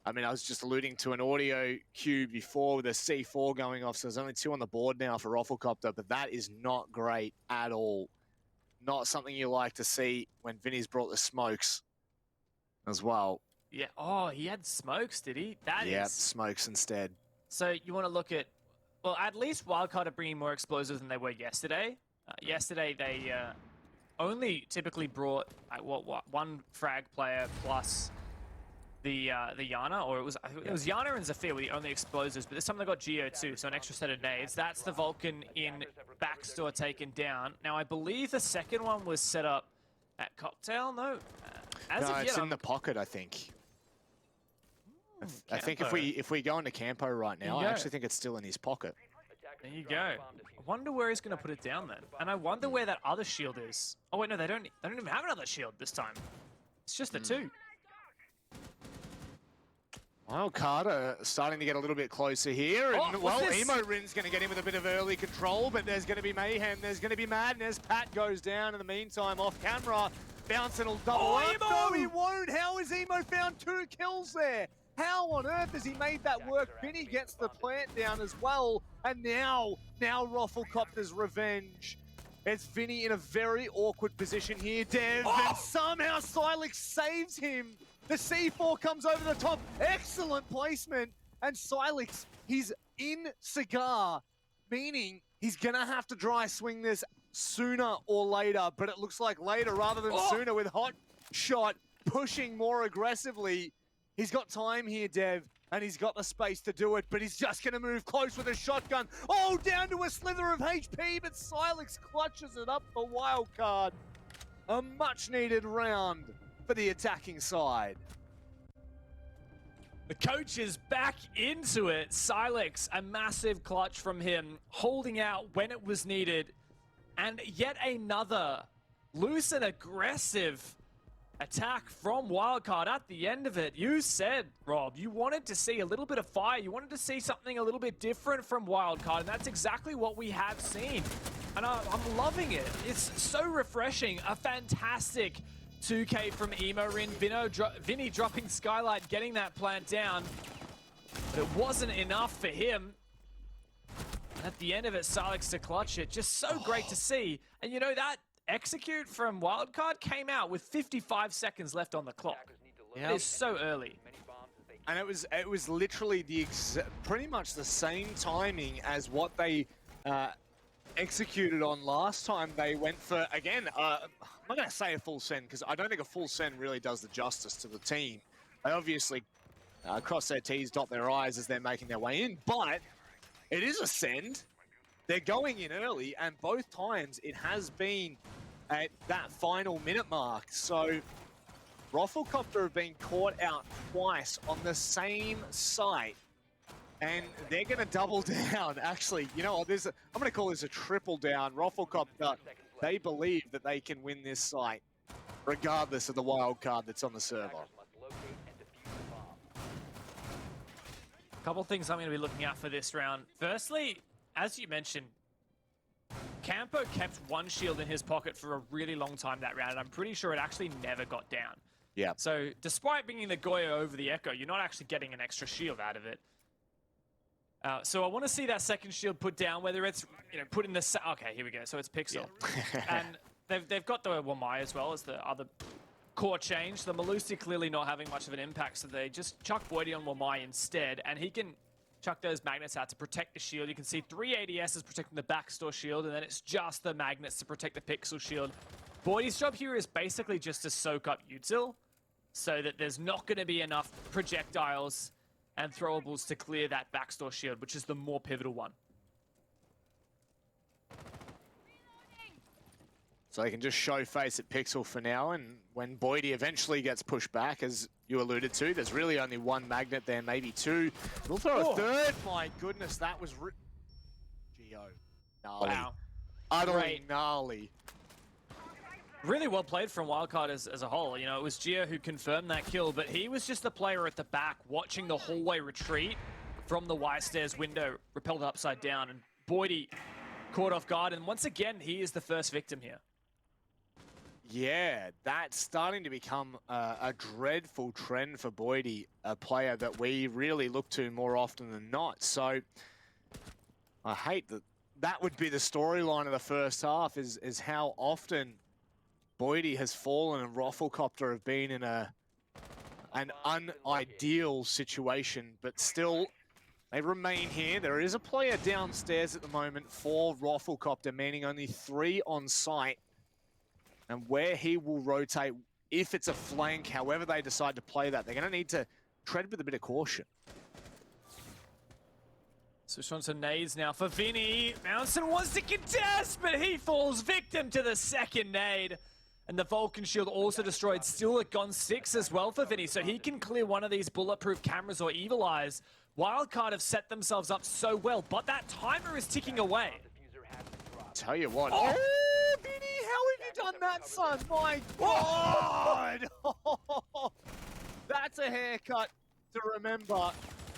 I mean, I was just alluding to an audio cue before with a C4 going off, so there's only 2 on the board now for RoflcopterGG, but that is not great at all. Not something you like to see when Vinny's brought the smokes as well. Yeah, oh, he had smokes, did he? Yeah, smokes instead. So you want to look at, well, at least Wildcard are bringing more explosives than they were yesterday. Yesterday, they only typically brought, one frag player plus the Yana, or it was Yana and Zafir were the only explosives, but this time they got Geo too, so an extra set of nades. That's the Vulcan in backstore taken down. Now I believe the second one was set up at Cocktail. No, no, it's in the pocket, I think. I think if we go into Campo right now, I actually think it's still in his pocket. There you go. I wonder where he's going to put it down then, and I wonder where that other shield is. Oh wait, no, they don't even have another shield this time. It's just the 2. Wildcard starting to get a little bit closer here. And, well, Emo-Rin's going to get in with a bit of early control, but there's going to be mayhem. There's going to be madness. Pat goes down in the meantime off camera. Bouncing will double up. No, he won't. How has Emo found 2 kills there? How on earth has he made that work? Vinny gets the plant down as well. And now RoflcopterGG's revenge. It's Vinny in a very awkward position here, Dev. And somehow Silex saves him. The C4 comes over the top. Excellent placement. And Silex, he's in Cigar, meaning he's going to have to dry swing this sooner or later. But it looks like later rather than sooner with Hot Shot pushing more aggressively. He's got time here, Dev, and he's got the space to do it, but he's just going to move close with a shotgun. Oh, down to a slither of HP, but Silex clutches it up for Wildcard. A much-needed round for the attacking side. The coach is back into it. Silex, a massive clutch from him, holding out when it was needed. And yet another loose and aggressive attack from Wildcard at the end of it. You said, Rob, you wanted to see a little bit of fire. You wanted to see something a little bit different from Wildcard, and that's exactly what we have seen. And I'm loving it. It's so refreshing. A fantastic 2K from Emo-Rin. Vinny dropping Skylight, getting that plant down. But it wasn't enough for him. At the end of it, Silex to clutch it. Just so great to see. And you know, that execute from Wildcard came out with 55 seconds left on the clock. It is so early. And it was literally pretty much the same timing as what they executed on last time. They went for, again, I'm not going to say a full send, because I don't think a full send really does the justice to the team. They obviously cross their T's, dot their I's as they're making their way in, but it is a send. They're going in early, and both times it has been at that final minute mark. So RoflcopterGG have been caught out twice on the same site, and they're going to double down. Actually, you know what? I'm going to call this a triple down. RoflcopterGG, they believe that they can win this site, regardless of the wild card that's on the server. A couple things I'm going to be looking at for this round. Firstly, as you mentioned, Campo kept one shield in his pocket for a really long time that round, and I'm pretty sure it actually never got down. Yeah. So despite bringing the Goyo over the Echo, you're not actually getting an extra shield out of it. So I want to see that second shield put down, whether it's, you know, put in the... Okay, here we go. So it's Pixel. Yeah. And they've got the Wamai as well as the other core change. The Malusi clearly not having much of an impact, so they just chuck Boydie on Wamai instead, and he can chuck those magnets out to protect the shield. You can see 3 ADSs protecting the backstore shield, and then it's just the magnets to protect the pixel shield. Boydie's job here is basically just to soak up util, so that there's not going to be enough projectiles and throwables to clear that backstore shield, which is the more pivotal one. So they can just show face at Pixel for now, and when Boydie eventually gets pushed back, as you alluded to, there's really only one magnet there, maybe two. We'll throw a third. My goodness, that was Geo. Gnarly. Wow. Utterly gnarly. Really well played from Wildcard as a whole. You know, it was Gio who confirmed that kill, but he was just the player at the back watching the hallway retreat from the Y stairs window, repelled upside down, and Boydie caught off guard, and once again, he is the first victim here. Yeah, that's starting to become a dreadful trend for Boydie, a player that we really look to more often than not. So I hate that that would be the storyline of the first half, is how often Boydie has fallen and Roflcopter have been in an unideal situation, but still they remain here. There is a player downstairs at the moment for Roflcopter, meaning only 3 on site. And where he will rotate, if it's a flank, however they decide to play that, they're going to need to tread with a bit of caution. Switch on to nades now for Vinny. Mounson wants to contest, but he falls victim to the second nade. And the Vulcan shield also destroyed, still at Gon 6 as well for Vinny, so he can clear one of these bulletproof cameras or evil eyes. Wildcard have set themselves up so well, but that timer is ticking away. Tell you what. Oh, Vinny, how have you done that, son? My God! That's a haircut to remember.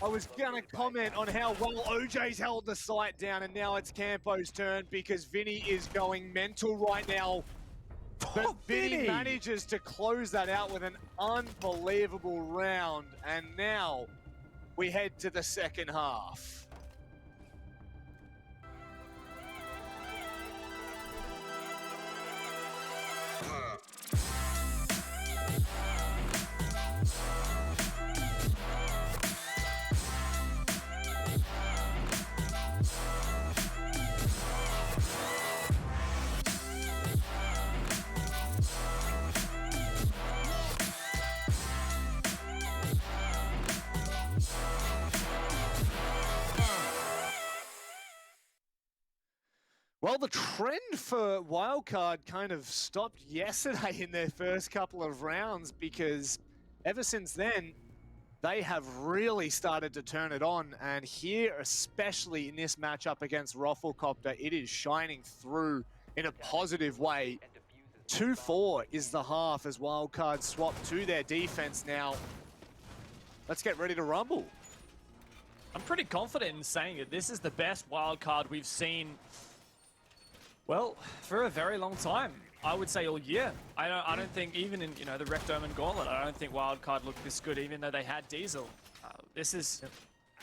I was gonna comment on how well OJ's held the site down, and now it's Campo's turn because Vinny is going mental right now. But Vinny manages to close that out with an unbelievable round, and now we head to the second half. Well, the trend for Wildcard kind of stopped yesterday in their first couple of rounds, because ever since then, they have really started to turn it on. And here, especially in this matchup against Roflcopter, it is shining through in a positive way. 2-4 is the half as Wildcard swap to their defense now. Let's get ready to rumble. I'm pretty confident in saying that this is the best Wildcard we've seen, well, for a very long time. I would say all year. I don't think even in, you know, the Rectome and Gauntlet, I don't think Wildcard looked this good, even though they had Diesel. This is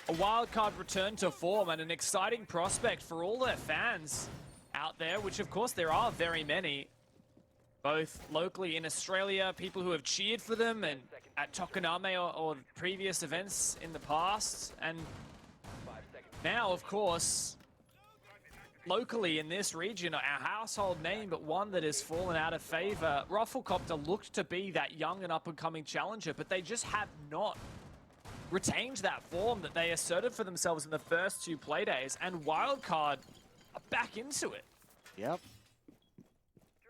a Wildcard return to form and an exciting prospect for all their fans out there, which of course there are very many, both locally in Australia, people who have cheered for them, and at Tokoname or previous events in the past, and now, of course, locally in this region, our household name, but one that has fallen out of favor. Roflcopter looked to be that young and up-and-coming challenger, but they just have not retained that form that they asserted for themselves in the first 2 Playdays, and Wildcard are back into it. Yep.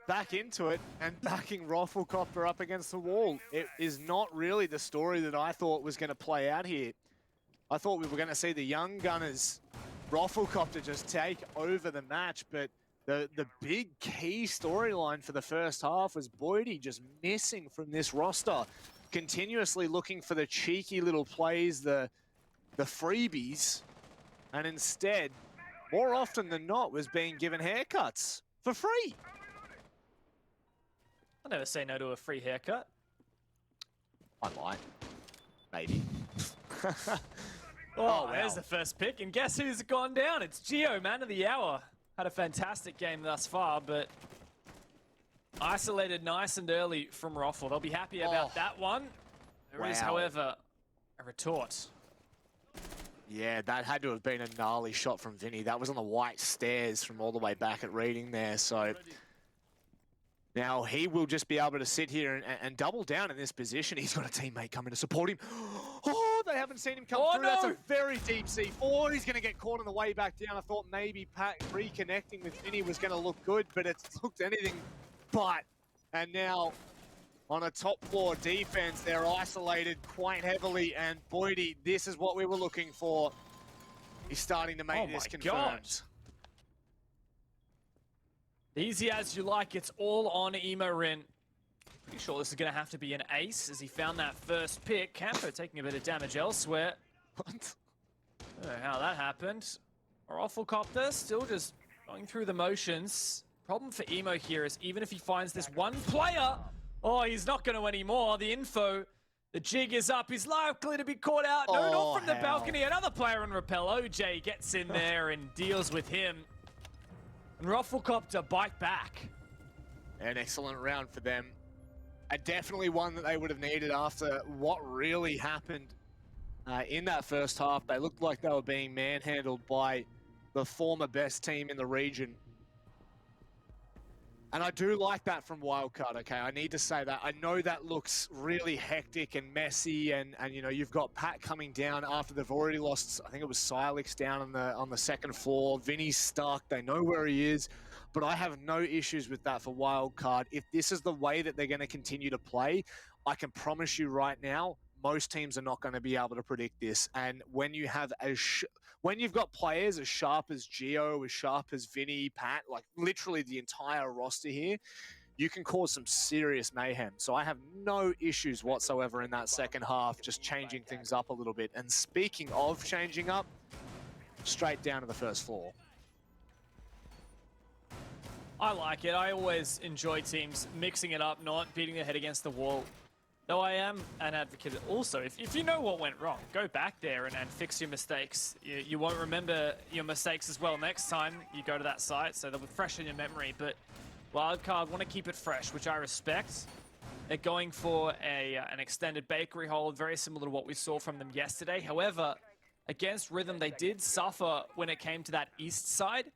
Back into it, and backing Roflcopter up against the wall. It is not really the story that I thought was going to play out here. I thought we were going to see the young gunners, Roflcopter, just take over the match, but the big key storyline for the first half was Boydie just missing from this roster, continuously looking for the cheeky little plays, the freebies, and instead, more often than not, was being given haircuts for free. I'll never say no to a free haircut. I might. Maybe. Oh, there's the first pick, and guess who's gone down? It's Gio, man of the hour. Had a fantastic game thus far, but Isolated nice and early from Roffle. They'll be happy about that one. There is, Wow. however, a retort. Yeah, that had to have been a gnarly shot from Vinny. That was on the white stairs from all the way back at reading there. So now he will just be able to sit here and double down in this position. He's got a teammate coming to support him. Oh, they haven't seen him come through. No. That's a very deep C4. He's going to get caught on the way back down. I thought maybe Pat reconnecting with Vinny was going to look good, but it's looked anything but. And now on a top floor defense, they're isolated quite heavily. And Boydie, this is what we were looking for. He's starting to make this confirmed. God. Easy as you like, it's all on Emo Rin. Pretty sure this is going to have to be an ace as he found that first pick. Campo taking a bit of damage elsewhere. What? I don't know how that happened. Roflcopter still just going through the motions. Problem for Emo here is even if he finds this one player, oh, he's not going to anymore. The info, the jig is up. He's likely to be caught out. No, not from the balcony. Another player on Rappel. OJ gets in there and deals with him. And Roflcopter bite back. An excellent round for them. Definitely one that they would have needed after what really happened in that first half. They looked like they were being manhandled by the former best team in the region. And I do like that from Wildcard, okay? I need to say that. I know that looks really hectic and messy, and you know, you've got Pat coming down after they've already lost, I think it was Silix down on the second floor. Vinny's stuck, they know where he is, but I have no issues with that for Wildcard. If this is the way that they're gonna continue to play, I can promise you right now, most teams are not gonna be able to predict this. And when you have when you've got players as sharp as Gio, as sharp as Vinny, Pat, like literally the entire roster here, you can cause some serious mayhem. So I have no issues whatsoever in that second half, just changing things up a little bit. And speaking of changing up, straight down to the first floor. I like it. I always enjoy teams mixing it up, not beating their head against the wall. Though I am an advocate also, if you know what went wrong, go back there and fix your mistakes. You won't remember your mistakes as well next time you go to that site, so they'll be fresh in your memory. But Wildcard want to keep it fresh, which I respect. They're going for an extended bakery hold, very similar to what we saw from them yesterday. However, against Rhythm, they did suffer when it came to that east side.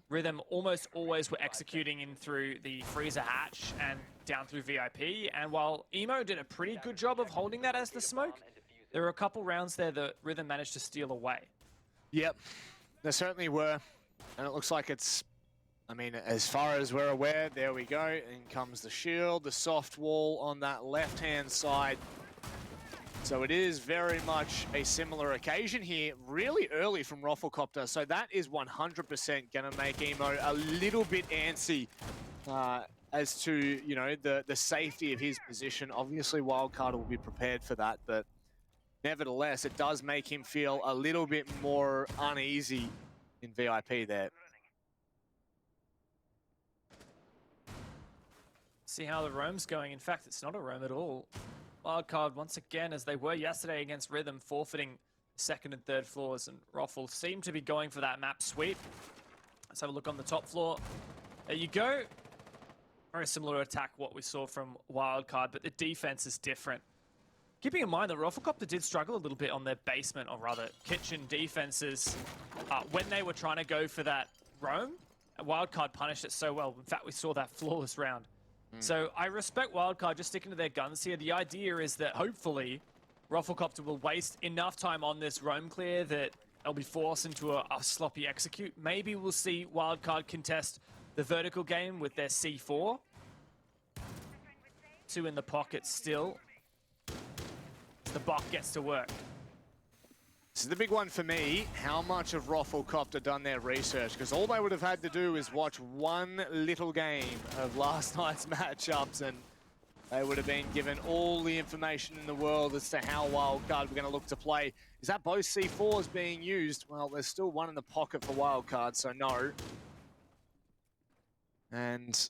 Rhythm almost always were executing in through the freezer hatch and down through VIP. And while Emo did a pretty good job of holding that as the smoke, there were a couple rounds there that Rhythm managed to steal away. Yep, there certainly were. And it looks like it's, I mean, as far as we're aware, there we go. In comes the shield, the soft wall on that left-hand side. So it is very much a similar occasion here, really early from RoflcopterGG. So that is 100% going to make Emo a little bit antsy as to, you know, the safety of his position. Obviously, Wildcard will be prepared for that, but nevertheless, it does make him feel a little bit more uneasy in VIP there. See how the roam's going. In fact, it's not a roam at all. Wildcard, once again, as they were yesterday against Rhythm, forfeiting second and third floors, and Roffle seem to be going for that map sweep. Let's have a look on the top floor. There you go. Very similar attack what we saw from Wildcard, but the defense is different. Keeping in mind that RoflcopterGG did struggle a little bit on their basement, or rather kitchen defenses, when they were trying to go for that roam. Wildcard punished it so well. In fact, we saw that flawless round. So I respect Wildcard just sticking to their guns here. The idea is that hopefully RoflcopterGG will waste enough time on this roam clear that they'll be forced into a sloppy execute. Maybe we'll see Wildcard contest the vertical game with their C4. 2 in the pocket still. The buck gets to work. This is the big one for me. How much have RoflcopterGG done their research? Because all they would have had to do is watch one little game of last night's matchups, and they would have been given all the information in the world as to how Wildcard were going to look to play. Is that both C4s being used? Well, there's still one in the pocket for Wildcard, so no. And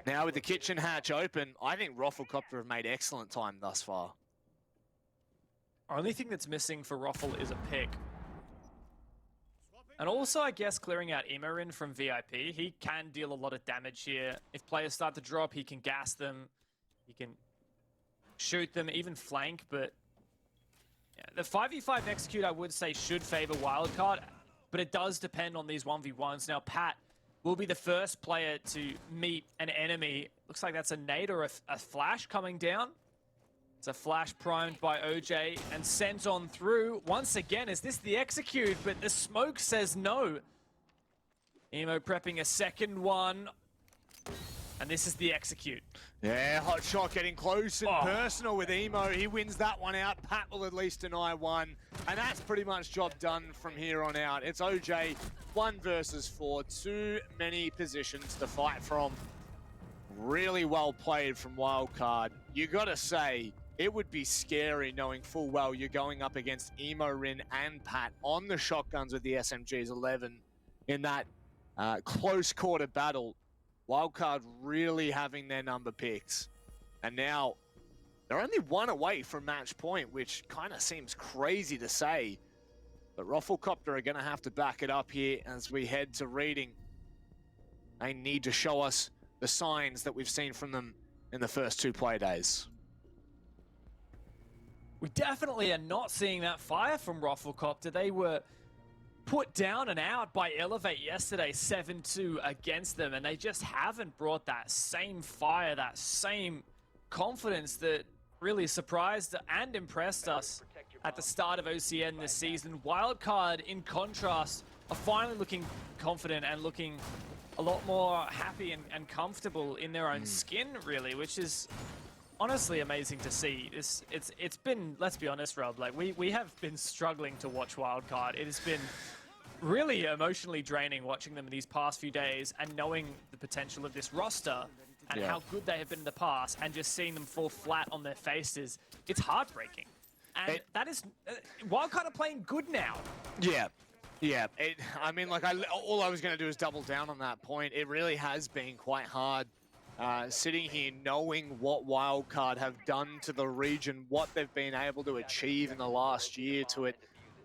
now with the kitchen hatch open, I think RoflcopterGG have made excellent time thus far. Only thing that's missing for Roffle is a pick. And also, I guess, clearing out Imorin from VIP. He can deal a lot of damage here. If players start to drop, he can gas them. He can shoot them, even flank. But yeah, the 5v5 execute, I would say, should favor Wildcard. But it does depend on these 1v1s. Now, Pat will be the first player to meet an enemy. Looks like that's a nade or a flash coming down. It's a flash primed by OJ and sent on through. Once again, is this the execute? But the smoke says no. Emo prepping a second one. And this is the execute. Yeah, hot shot getting close and personal with Emo. He wins that one out. Pat will at least deny one. And that's pretty much job done from here on out. It's OJ, 1 versus 4. Too many positions to fight from. Really well played from Wildcard. You gotta say, it would be scary knowing full well you're going up against Emo, Rin, and Pat on the shotguns with the SMGs 11 in that close quarter battle. Wildcard really having their number picked. And now they're only 1 away from match point, which kind of seems crazy to say. But Roflcopter are going to have to back it up here as we head to reading. They need to show us the signs that we've seen from them in the first 2 play days. We definitely are not seeing that fire from Roflcopter. They were put down and out by Elevate yesterday, 7-2 against them, and they just haven't brought that same fire, that same confidence that really surprised and impressed us at the start of OCN this season. Wildcard, in contrast, are finally looking confident and looking a lot more happy and comfortable in their own skin, really, which is honestly amazing to see. It's been, let's be honest, Rob, like we have been struggling to watch Wildcard. It has been really emotionally draining watching them in these past few days and knowing the potential of this roster and how good they have been in the past, and just seeing them fall flat on their faces. It's heartbreaking. And that is, Wildcard are playing good now. Yeah. Yeah, I mean, like, all I was going to do is double down on that point. It really has been quite hard sitting here knowing what Wildcard have done to the region, what they've been able to achieve in the last year, to it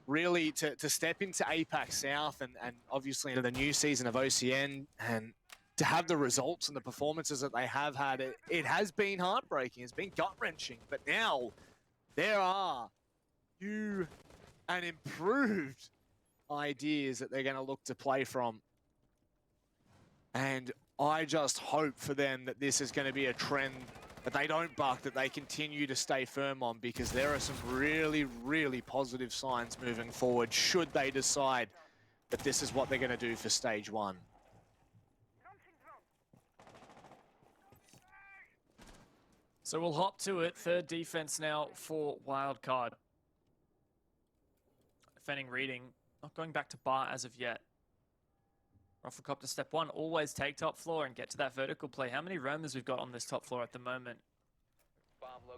really to step into APAC South and obviously into the new season of OCN, and to have the results and the performances that they have had. It has been heartbreaking. It's been gut-wrenching. But now there are new and improved ideas that they're going to look to play from. And I just hope for them that this is going to be a trend that they don't buck, that they continue to stay firm on, because there are some really, really positive signs moving forward should they decide that this is what they're going to do for stage 1. So we'll hop to it. Third defense now for Wildcard. Defending reading. Not going back to bar as of yet. Roflcopter step 1, always take top floor and get to that vertical play. How many roamers we've got on this top floor at the moment?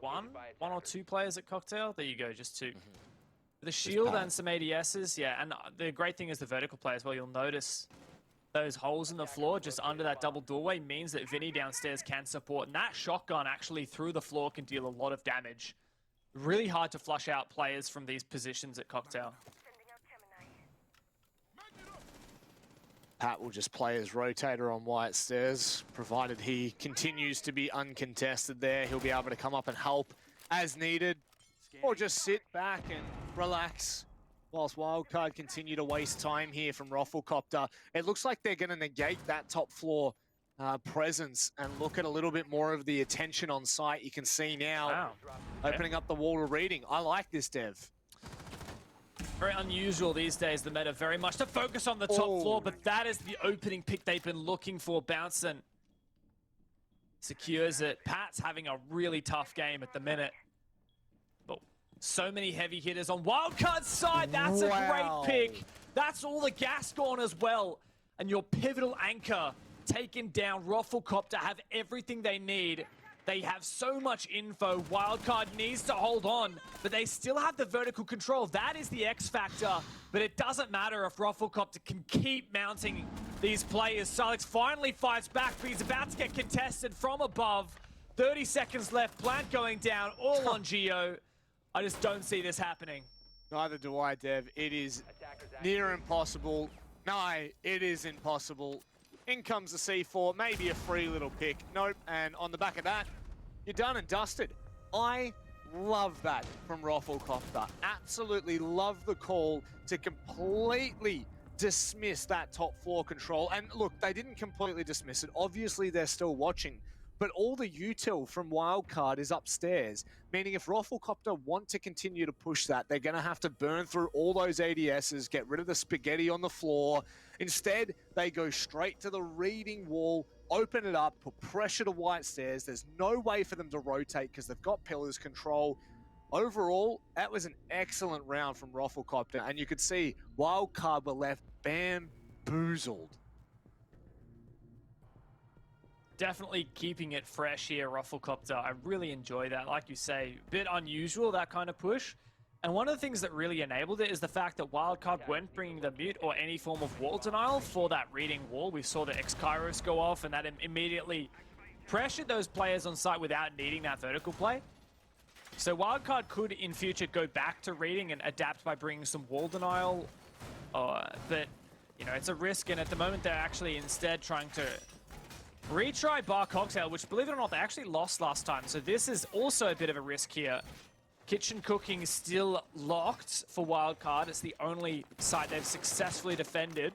One or 2 players at Cocktail? There you go, just 2. With a shield and some ADSs, yeah. And the great thing is the vertical play as well. You'll notice those holes in the floor just under that double doorway means that Vinny downstairs can support. And that shotgun actually through the floor can deal a lot of damage. Really hard to flush out players from these positions at Cocktail. Pat will just play his rotator on White Stairs, provided he continues to be uncontested there. He'll be able to come up and help as needed, or just sit back and relax whilst Wildcard continue to waste time here from Roflcopter. It looks like they're going to negate that top floor presence and look at a little bit more of the attention on site. You can see now opening up the wall to reading. I like this, Dev. Very unusual these days, the meta, very much to focus on the top floor, but that is the opening pick they've been looking for. Bouncing secures it. Pat's having a really tough game at the minute. But so many heavy hitters on Wildcard's side. That's a great pick. That's all the gas gone as well. And your pivotal anchor taken down. Roflcopter have everything they need. They have so much info. Wildcard needs to hold on, but they still have the vertical control. That is the X factor, but it doesn't matter if Roflcopter can keep mounting these players. Salix finally fights back, but he's about to get contested from above. 30 seconds left, plant going down, all on Geo. I just don't see this happening. Neither do I, Dev. It is near impossible. No, it is impossible. In comes the C4, maybe a free little pick. Nope, and on the back of that, you're done and dusted. I love that from Roflcopter. Absolutely love the call to completely dismiss that top floor control. And look, they didn't completely dismiss it. Obviously, they're still watching. But all the util from Wildcard is upstairs, meaning if Roflcopter want to continue to push that, they're going to have to burn through all those ADSs, get rid of the spaghetti on the floor. Instead, they go straight to the reading wall, open it up, put pressure to white stairs. There's no way for them to rotate because they've got pillars control. Overall, that was an excellent round from Roflcopter, and you could see Wildcard were left bamboozled. Definitely keeping it fresh here, Roflcopter. I really enjoy that. Like you say, a bit unusual, that kind of push. And one of the things that really enabled it is the fact that Wildcard weren't bringing the mute or any form of wall denial for that reading wall. We saw the X-Kairos go off, and that immediately pressured those players on site without needing that vertical play. So Wildcard could, in future, go back to reading and adapt by bringing some wall denial. But, you know, it's a risk, and at the moment they're actually instead trying to retry Bar Cocktail, which, believe it or not, they actually lost last time. So this is also a bit of a risk here. Kitchen Cooking is still locked for Wildcard. It's the only site they've successfully defended.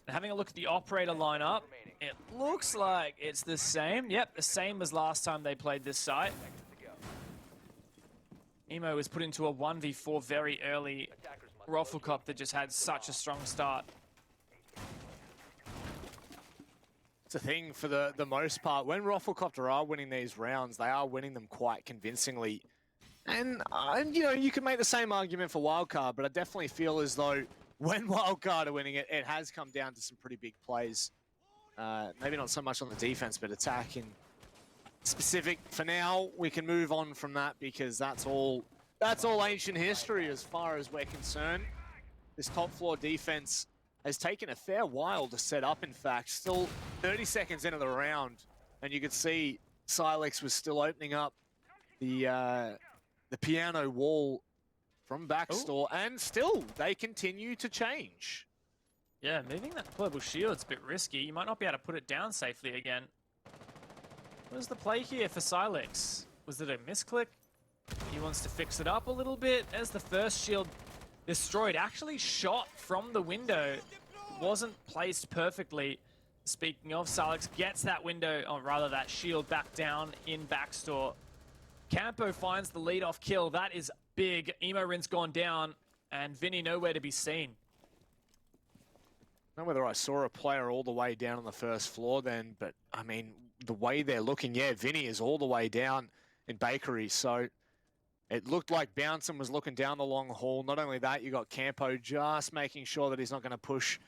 And having a look at the operator lineup, it looks like it's the same. Yep, the same as last time they played this site. Emo was put into a 1v4 very early. Roflcopter just had such a strong start. The thing for the most part, when Roflcopter are winning these rounds, they are winning them quite convincingly. And you know, you can make the same argument for Wildcard, but I definitely feel as though when Wildcard are winning it, it has come down to some pretty big plays. Maybe not so much on the defense, but attack in specific. For now, we can move on from that because that's all ancient history as far as we're concerned. This top floor defense has taken a fair while to set up, in fact. Still 30 seconds into the round, and you could see Silex was still opening up the piano wall from backstore, and still, they continue to change. Yeah, moving that deployable shield's a bit risky. You might not be able to put it down safely again. What is the play here for Silex? Was it a misclick? He wants to fix it up a little bit. There's the first shield destroyed. Actually shot from the window. Wasn't placed perfectly. Speaking of, Silex gets that window, or rather that shield, back down in backstore. Campo finds the lead-off kill. That is big. Emo Rin's gone down, and Vinny nowhere to be seen. I don't know whether I saw a player all the way down on the first floor then, but I mean, the way they're looking, yeah, Vinny is all the way down in Bakery, so it looked like Bouncin was looking down the long hall. Not only that, you got Campo just making sure that he's not going to push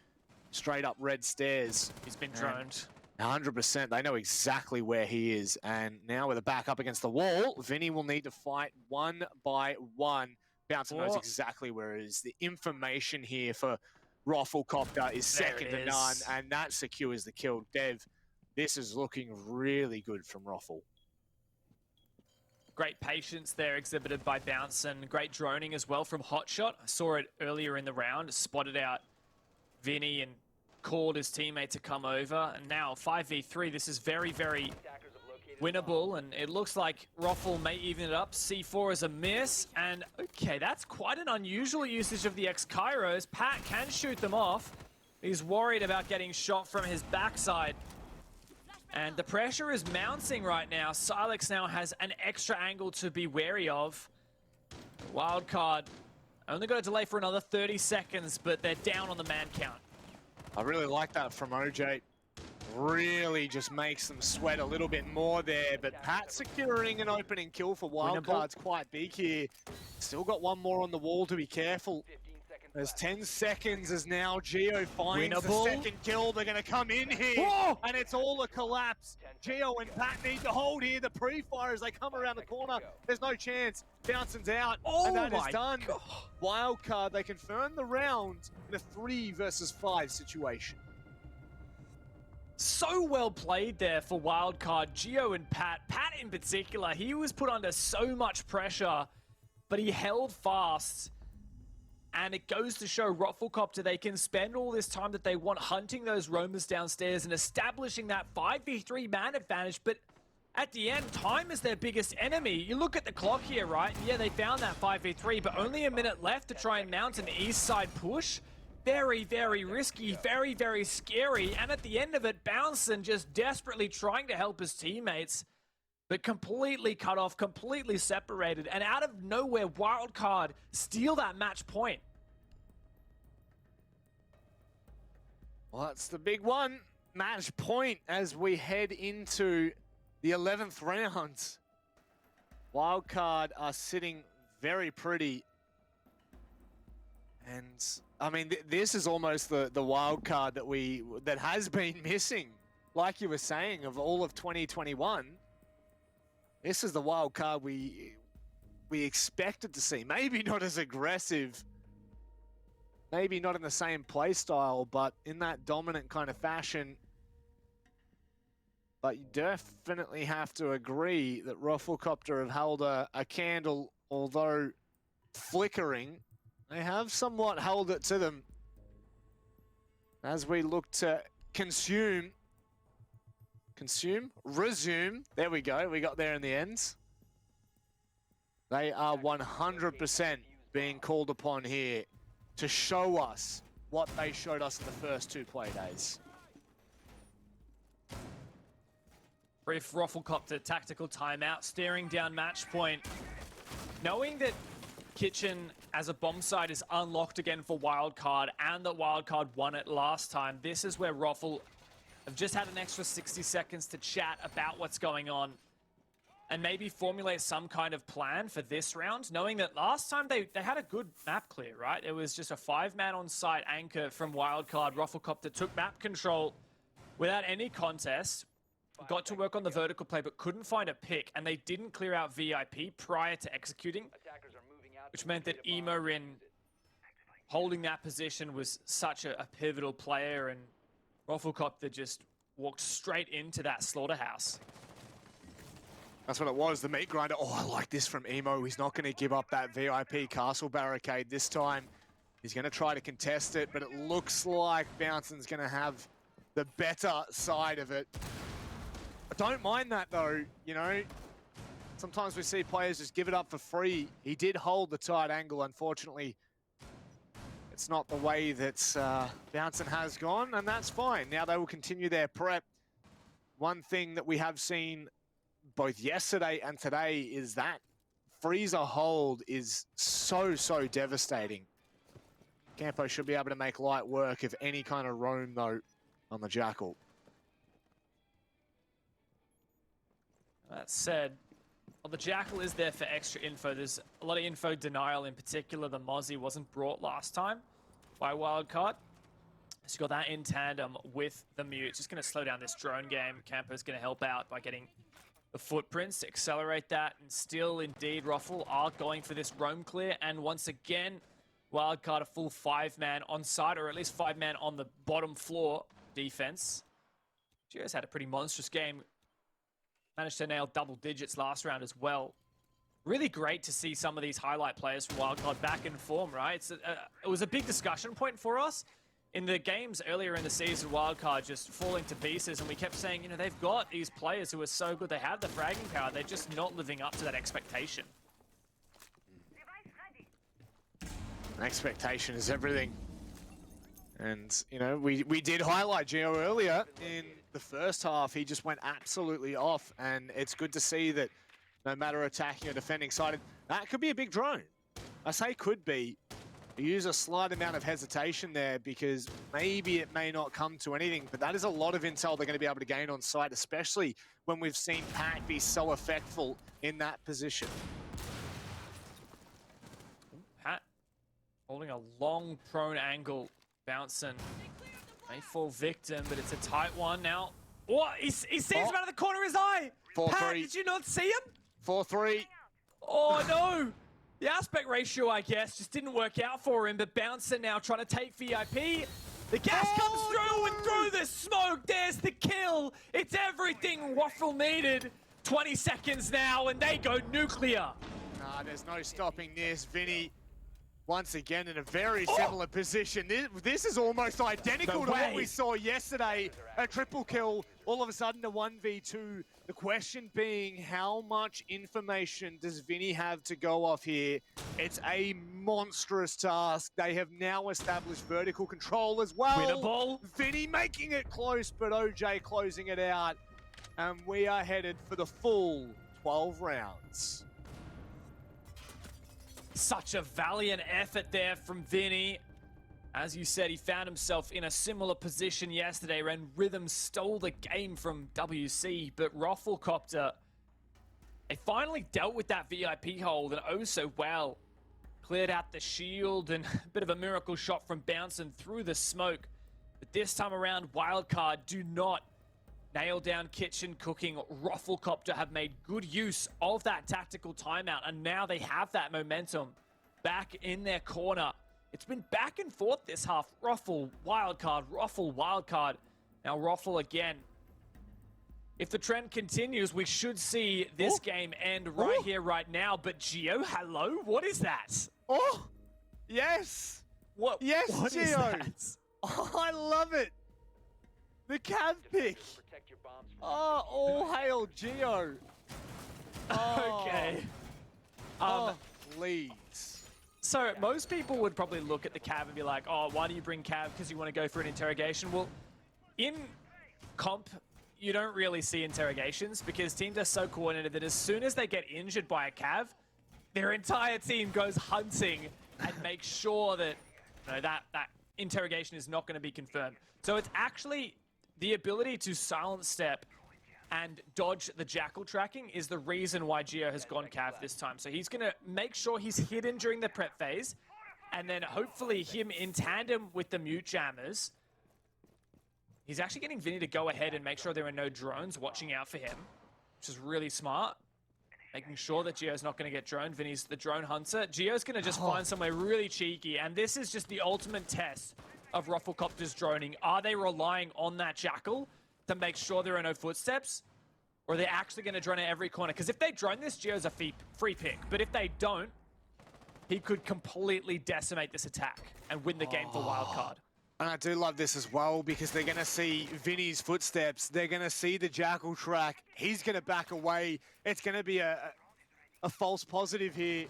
straight up red stairs. He's been droned. 100%. They know exactly where he is. And now with a back up against the wall, Vinny will need to fight one by one. Bouncin knows exactly where it is. The information here for Roflcopter is second to none, and that secures the kill. Dev, this is looking really good from Roffle. Great patience there exhibited by Bouncin. Great droning as well from Hotshot. I saw it earlier in the round. Spotted out Vinny and called his teammate to come over. And now 5v3. This is very, very winnable. And it looks like Roffle may even it up. C4 is a miss. And okay, that's quite an unusual usage of the X-Kairos. Pat can shoot them off. He's worried about getting shot from his backside. And the pressure is mounting right now. Silex now has an extra angle to be wary of. Wildcard only got a delay for another 30 seconds, but they're down on the man count. I really like that from OJ. Really just makes them sweat a little bit more there. But Pat securing an opening kill for Wildcard's quite big here. Still got one more on the wall to be careful. There's 10 seconds as now Geo finds the second kill. They're going to come in here, and it's all a collapse. Geo and Pat need to hold here. The pre-fire as they come around the corner. There's no chance. Bouncing's out, and that is done. Wildcard, they confirm the round in a 3 versus 5 situation. So well played there for Wildcard. Geo and Pat. Pat in particular, he was put under so much pressure, but he held fast. And it goes to show Roflcopter they can spend all this time that they want hunting those roamers downstairs and establishing that 5v3 man advantage, but at the end, time is their biggest enemy. You look at the clock here, right? Yeah, they found that 5v3, but only a minute left to try and mount an east side push. Very, very risky, very, very scary. And at the end of it, Bouncin just desperately trying to help his teammates, but completely cut off, completely separated. And out of nowhere, Wildcard steal that match point. Well, that's the big one. Match point as we head into the 11th round. Wildcard are sitting very pretty. And I mean, this is almost the wild card that has been missing. Like you were saying, of all of 2021, this is the wild card we expected to see. Maybe not as aggressive, maybe not in the same play style, but in that dominant kind of fashion. But you definitely have to agree that Roflcopter have held a candle, although flickering. They have somewhat held it to them as we look to resume. There we go. We got there in the end. They are 100% being called upon here to show us what they showed us in the first 2 play days. Brief Roflcopter tactical timeout, staring down match point. Knowing that Kitchen as a bomb site is unlocked again for Wildcard, and that Wildcard won it last time, this is where Rofl have just had an extra 60 seconds to chat about what's going on and maybe formulate some kind of plan for this round, knowing that last time they had a good map clear, right? It was just a 5-man on-site anchor from Wildcard. Roflcopter took map control without any contest, got to work on the vertical play, but couldn't find a pick, and they didn't clear out VIP prior to executing, which meant that Emorin holding that position was such a pivotal player, and Roflcopter just walked straight into that slaughterhouse. That's what it was, the meat grinder. Oh, I like this from Emo. He's not going to give up that VIP castle barricade this time. He's going to try to contest it, but it looks like Bouncing's going to have the better side of it. I don't mind that though, you know. Sometimes we see players just give it up for free. He did hold the tight angle. Unfortunately, it's not the way that Bouncing has gone, and that's fine. Now they will continue their prep. One thing that we have seen both yesterday and today is that freezer hold is so devastating. Campo should be able to make light work of any kind of roam though on the Jackal. That said, well, the Jackal is there for extra info. There's a lot of info denial, in particular the Mozzie wasn't brought last time by Wildcard. So you got that in tandem with the mute. Just going to slow down this drone game. Campo's going to help out by getting the footprints to accelerate that. And still, indeed, Rofl are going for this roam clear. And once again, Wildcard a full 5-man on site, or at least 5-man on the bottom floor defense. Gio's had a pretty monstrous game. Managed to nail double digits last round as well. Really great to see some of these highlight players from Wildcard back in form, right? It was a big discussion point for us. In the games earlier in the season, Wildcard just falling to pieces, and we kept saying, you know, they've got these players who are so good, they have the fragging power, they're just not living up to that expectation. Expectation is everything. And, you know, we did highlight Gio earlier in the first half. He just went absolutely off, and it's good to see that no matter attacking or defending side, that could be a big drone. I say could be. Use a slight amount of hesitation there because maybe it may not come to anything, but that is a lot of intel they're going to be able to gain on site, especially when we've seen Pack be so effectful in that position. Pat holding a long prone angle. Bouncing may fall victim, but it's a tight one now. What? He sees him out of the corner of his eye. 4-3. Pat, did you not see him? 4-3. Oh no! The aspect ratio, I guess, just didn't work out for him, but Bouncer now trying to take VIP. The gas comes through, and through the smoke, there's the kill. It's everything Rofl needed. 20 seconds now, and they go nuclear. Nah, there's no stopping this. Vinny once again in a very similar position. This is almost identical to what we saw yesterday. A triple kill, all of a sudden a 1v2. The question being, how much information does Vinny have to go off here? It's a monstrous task. They have now established vertical control as well. Winnable. Vinny making it close, but OJ closing it out. And we are headed for the full 12 rounds. Such a valiant effort there from Vinny. As you said, he found himself in a similar position yesterday when Rhythm stole the game from WC, but Roflcopter, they finally dealt with that VIP hold and oh so well. Cleared out the shield and a bit of a miracle shot from bouncing through the smoke. But this time around, Wildcard do not nail down kitchen cooking. Roflcopter have made good use of that tactical timeout, and now they have that momentum back in their corner. It's been back and forth this half. Roffle, Wildcard, Roffle, Wildcard. Now Roffle again. If the trend continues, we should see this game end right here, right now. But Geo, hello? What is that? Oh, yes. What? Yes, what Geo. is that? Oh, I love it. The Cav pick. Oh, all hail Geo. Oh. Okay. Please. So most people would probably look at the Cav and be like, oh, why do you bring Cav? Because you want to go for an interrogation. Well, in comp, you don't really see interrogations because teams are so coordinated that as soon as they get injured by a Cav, their entire team goes hunting and makes sure that, you know, that interrogation is not going to be confirmed. So it's actually the ability to silent step and dodge the jackal tracking is the reason why Geo has gone Cav this time. So he's going to make sure he's hidden during the prep phase, and then hopefully him in tandem with the mute jammers. He's actually getting Vinny to go ahead and make sure there are no drones watching out for him, which is really smart. Making sure that Geo's not going to get droned. Vinny's the drone hunter. Geo's going to just find somewhere really cheeky, and this is just the ultimate test of Roflcopter's droning. Are they relying on that jackal to make sure there are no footsteps? Or are they actually going to drone at every corner? Because if they drone this, Geo's a free pick. But if they don't, he could completely decimate this attack and win the game for Wildcard. And I do love this as well because they're going to see Vinny's footsteps. They're going to see the jackal track. He's going to back away. It's going to be a false positive here.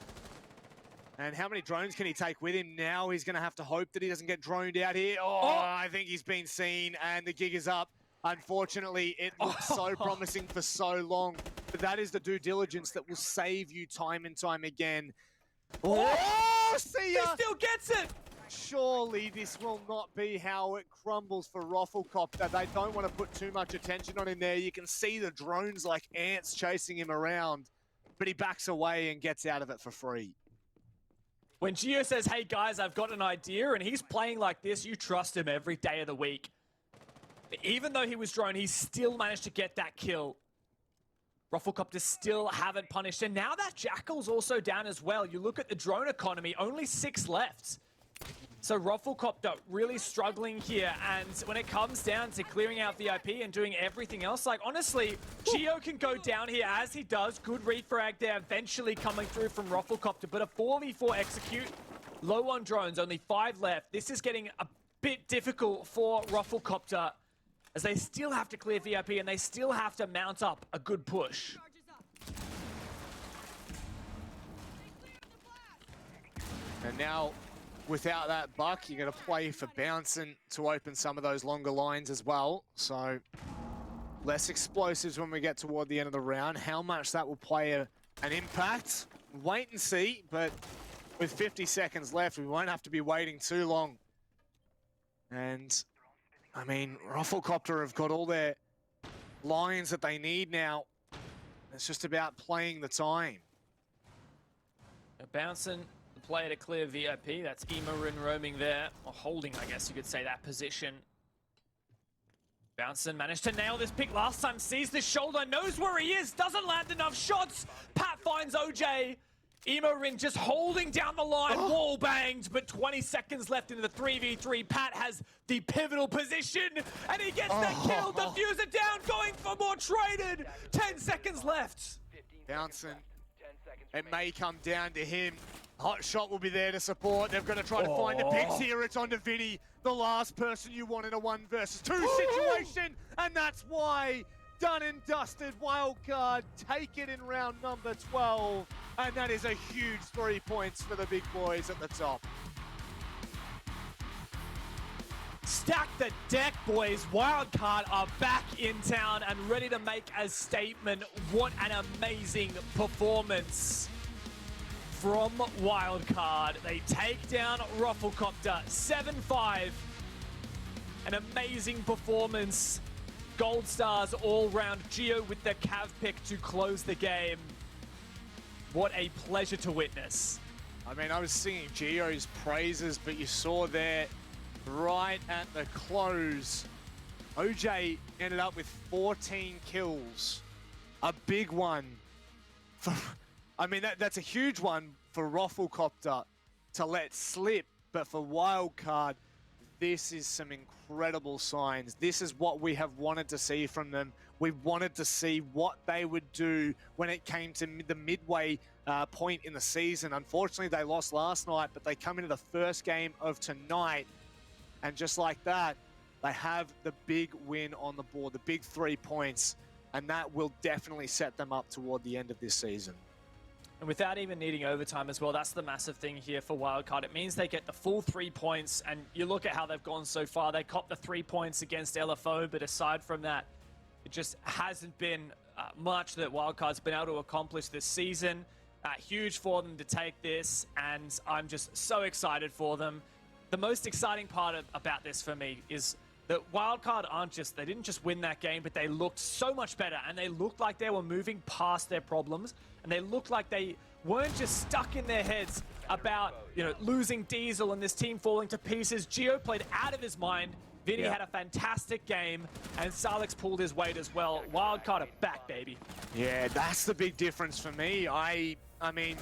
And how many drones can he take with him? Now he's going to have to hope that he doesn't get droned out here. Oh, I think he's been seen and the gig is up. Unfortunately, it looks so promising for so long. But that is the due diligence that will save you time and time again. Oh, see ya! He still gets it! Surely this will not be how it crumbles for Roflcopter. They don't want to put too much attention on him there. You can see the drones like ants chasing him around. But he backs away and gets out of it for free. When Geo says, hey guys, I've got an idea, and he's playing like this, you trust him every day of the week. Even though he was drone, he still managed to get that kill. Roflcopter still haven't punished, and now that Jackal's also down as well. You look at the drone economy, only 6 left. So Roflcopter really struggling here, and when it comes down to clearing out VIP and doing everything else, like honestly, Geo can go down here as he does. Good refrag there, eventually coming through from Roflcopter, but a 4v4 execute, low on drones, only 5 left. This is getting a bit difficult for Roflcopter as they still have to clear VIP and they still have to mount up a good push. And now, without that buck, you're going to play for bouncing to open some of those longer lines as well. So, less explosives when we get toward the end of the round. How much that will play an impact? Wait and see, but with 50 seconds left, we won't have to be waiting too long. And, I mean, Roflcopter have got all their lines that they need now. It's just about playing the time. Bouncing. Player to clear VIP. That's Emarin roaming there, or holding, I guess you could say, that position. Bouncing managed to nail this pick last time, sees the shoulder, knows where he is, doesn't land enough shots. Pat finds OJ. Emarin just holding down the line, wall banged, but 20 seconds left into the 3v3. Pat has the pivotal position, and he gets that kill. Diffuser down, going for more traded. 10 seconds left. Bouncing It may come down to him. Hot Shot will be there to support. They've got to try to find the picks here. It's on to Vinny, the last person you want in a 1 versus 2 situation. And that's why done and dusted. Wildcard take it in round number 12. And that is a huge 3 points for the big boys at the top. Stack the deck, boys. Wildcard are back in town and ready to make a statement. What an amazing performance from Wildcard. They take down Roflcopter 7-5. An amazing performance. Gold stars all round. Geo with the Cav pick to close the game. What a pleasure to witness. I mean, I was singing Geo's praises, but you saw there right at the close, OJ ended up with 14 kills. A big one. I mean, that's a huge one for Roflcopter to let slip, but for Wildcard, this is some incredible signs. This is what we have wanted to see from them. We wanted to see what they would do when it came to the midway point in the season. Unfortunately, they lost last night, but they come into the first game of tonight. And just like that, they have the big win on the board, the big 3 points, and that will definitely set them up toward the end of this season. And without even needing overtime as well, that's the massive thing here for Wildcard. It means they get the full 3 points, and you look at how they've gone so far. They copped the 3 points against LFO, but aside from that, it just hasn't been much that Wildcard's been able to accomplish this season. Huge for them to take this, and I'm just so excited for them. The most exciting part about this for me is that Wildcard they didn't just win that game, but they looked so much better, and they looked like they were moving past their problems, and they looked like they weren't just stuck in their heads about, losing Diesel and this team falling to pieces. Geo played out of his mind. Vinny had a fantastic game, and Salix pulled his weight as well. Wildcard are back, baby. Yeah, that's the big difference for me. I mean,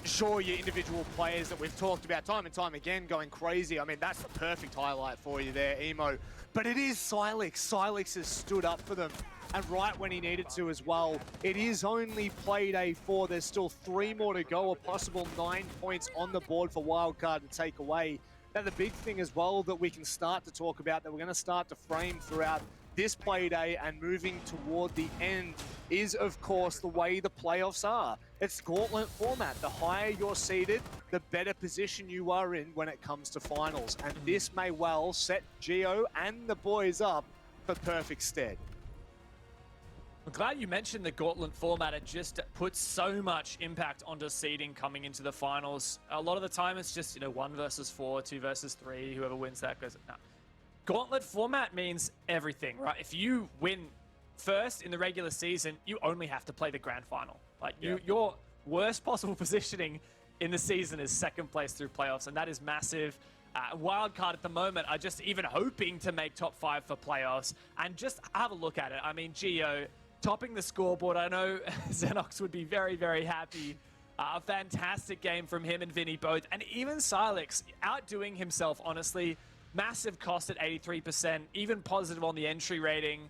sure, your individual players that we've talked about time and time again going crazy. I mean, that's the perfect highlight for you there, Emo. But it is Silix. Silix has stood up for them, and right when he needed to as well. It is only Playday 4. There's still 3 more to go, a possible 9 points on the board for Wildcard to take away. Now, the big thing as well that we can start to talk about, that we're going to start to frame throughout this Playday and moving toward the end, is, of course, the way the playoffs are. It's gauntlet format. The higher you're seeded, the better position you are in when it comes to finals. And this may well set Geo and the boys up for perfect stead. I'm glad you mentioned the gauntlet format. It just puts so much impact onto seeding coming into the finals. A lot of the time it's just, 1 versus 4, 2 versus 3, whoever wins that goes. No. Gauntlet format means everything, right? If you win first in the regular season, you only have to play the grand final. Like, your worst possible positioning in the season is second place through playoffs, and that is massive. Wildcard at the moment are just even hoping to make top 5 for playoffs, and just have a look at it. I mean, Geo topping the scoreboard. I know Xenox would be very, very happy. A fantastic game from him and Vinny both, and even Silix outdoing himself, honestly. Massive cost at 83%, even positive on the entry rating,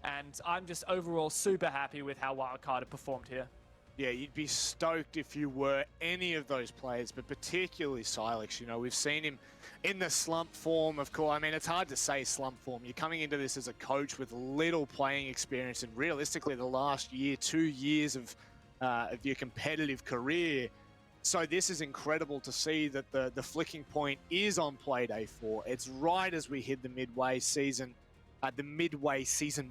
and I'm just overall super happy with how Wildcard have performed here. Yeah, you'd be stoked if you were any of those players, but particularly Silix. We've seen him in the slump form, of course. I mean, it's hard to say slump form. You're coming into this as a coach with little playing experience, and realistically the last year, 2 years of your competitive career. So this is incredible to see that the flicking point is on Playday 4. It's right as we hit the midway season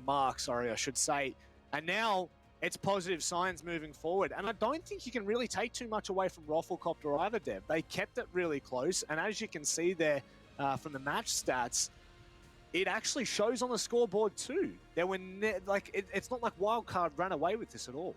mark, I should say. And now it's positive signs moving forward. And I don't think you can really take too much away from Roflcopter either, Dev. They kept it really close. And as you can see there from the match stats, it actually shows on the scoreboard too. There were it's not like Wildcard ran away with this at all.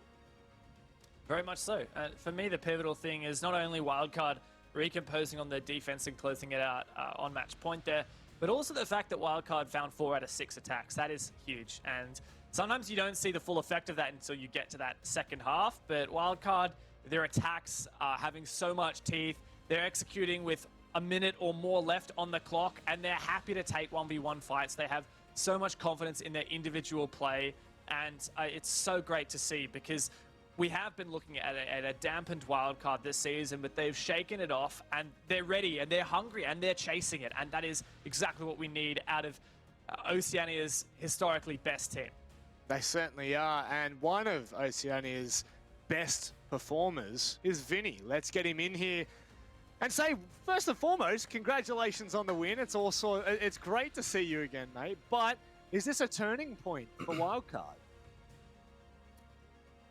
Very much so. For me, the pivotal thing is not only Wildcard recomposing on their defense and closing it out on match point there, but also the fact that Wildcard found 4 out of 6 attacks. That is huge. And sometimes you don't see the full effect of that until you get to that second half. But Wildcard, their attacks are having so much teeth. They're executing with a minute or more left on the clock, and they're happy to take 1v1 fights. They have so much confidence in their individual play, and it's so great to see, because we have been looking at a dampened wildcard this season, but they've shaken it off, and they're ready, and they're hungry, and they're chasing it, and that is exactly what we need out of Oceania's historically best team. They certainly are, and one of Oceania's best performers is Vinny. Let's get him in here and say, first and foremost, congratulations on the win. It's great to see you again, mate. But is this a turning point for Wildcard?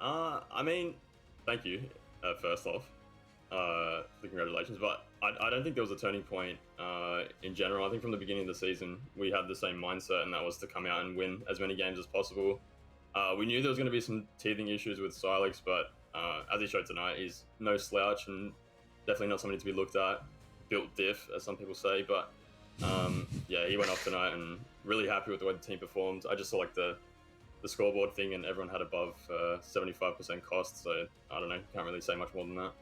I mean, thank you, first off, for the congratulations, but I don't think there was a turning point in general. I think from the beginning of the season, we had the same mindset, and that was to come out and win as many games as possible. We knew there was going to be some teething issues with Silex, but as he showed tonight, he's no slouch and definitely not somebody to be looked at. Built diff, as some people say, but yeah, he went off tonight and really happy with the way the team performed. I just saw like the scoreboard thing, and everyone had above 75% cost, so I don't know, can't really say much more than that.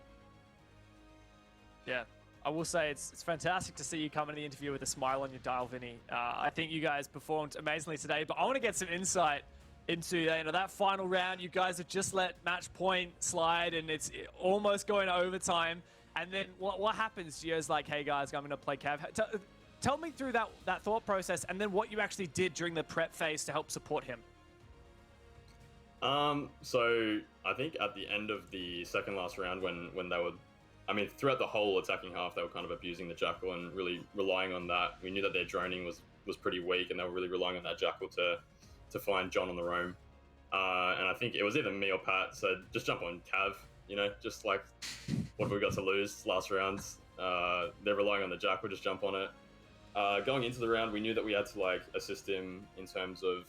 Yeah, I will say it's fantastic to see you come in the interview with a smile on your dial, Vinny. I think you guys performed amazingly today, but I want to get some insight into that final round. You guys have just let match point slide, and it's almost going to overtime. And then what happens? Gio's like, hey guys, I'm going to play Cav. Tell me through that thought process, and then what you actually did during the prep phase to help support him. So I think at the end of the second last round, when they were, I mean, throughout the whole attacking half, they were kind of abusing the Jackal and really relying on that. We knew that their droning was pretty weak, and they were really relying on that Jackal to find John on the roam. And I think it was either me or Pat said, just jump on Cav, just like, what have we got to lose last round? They're relying on the Jackal, just jump on it. Going into the round, we knew that we had to like assist him in terms of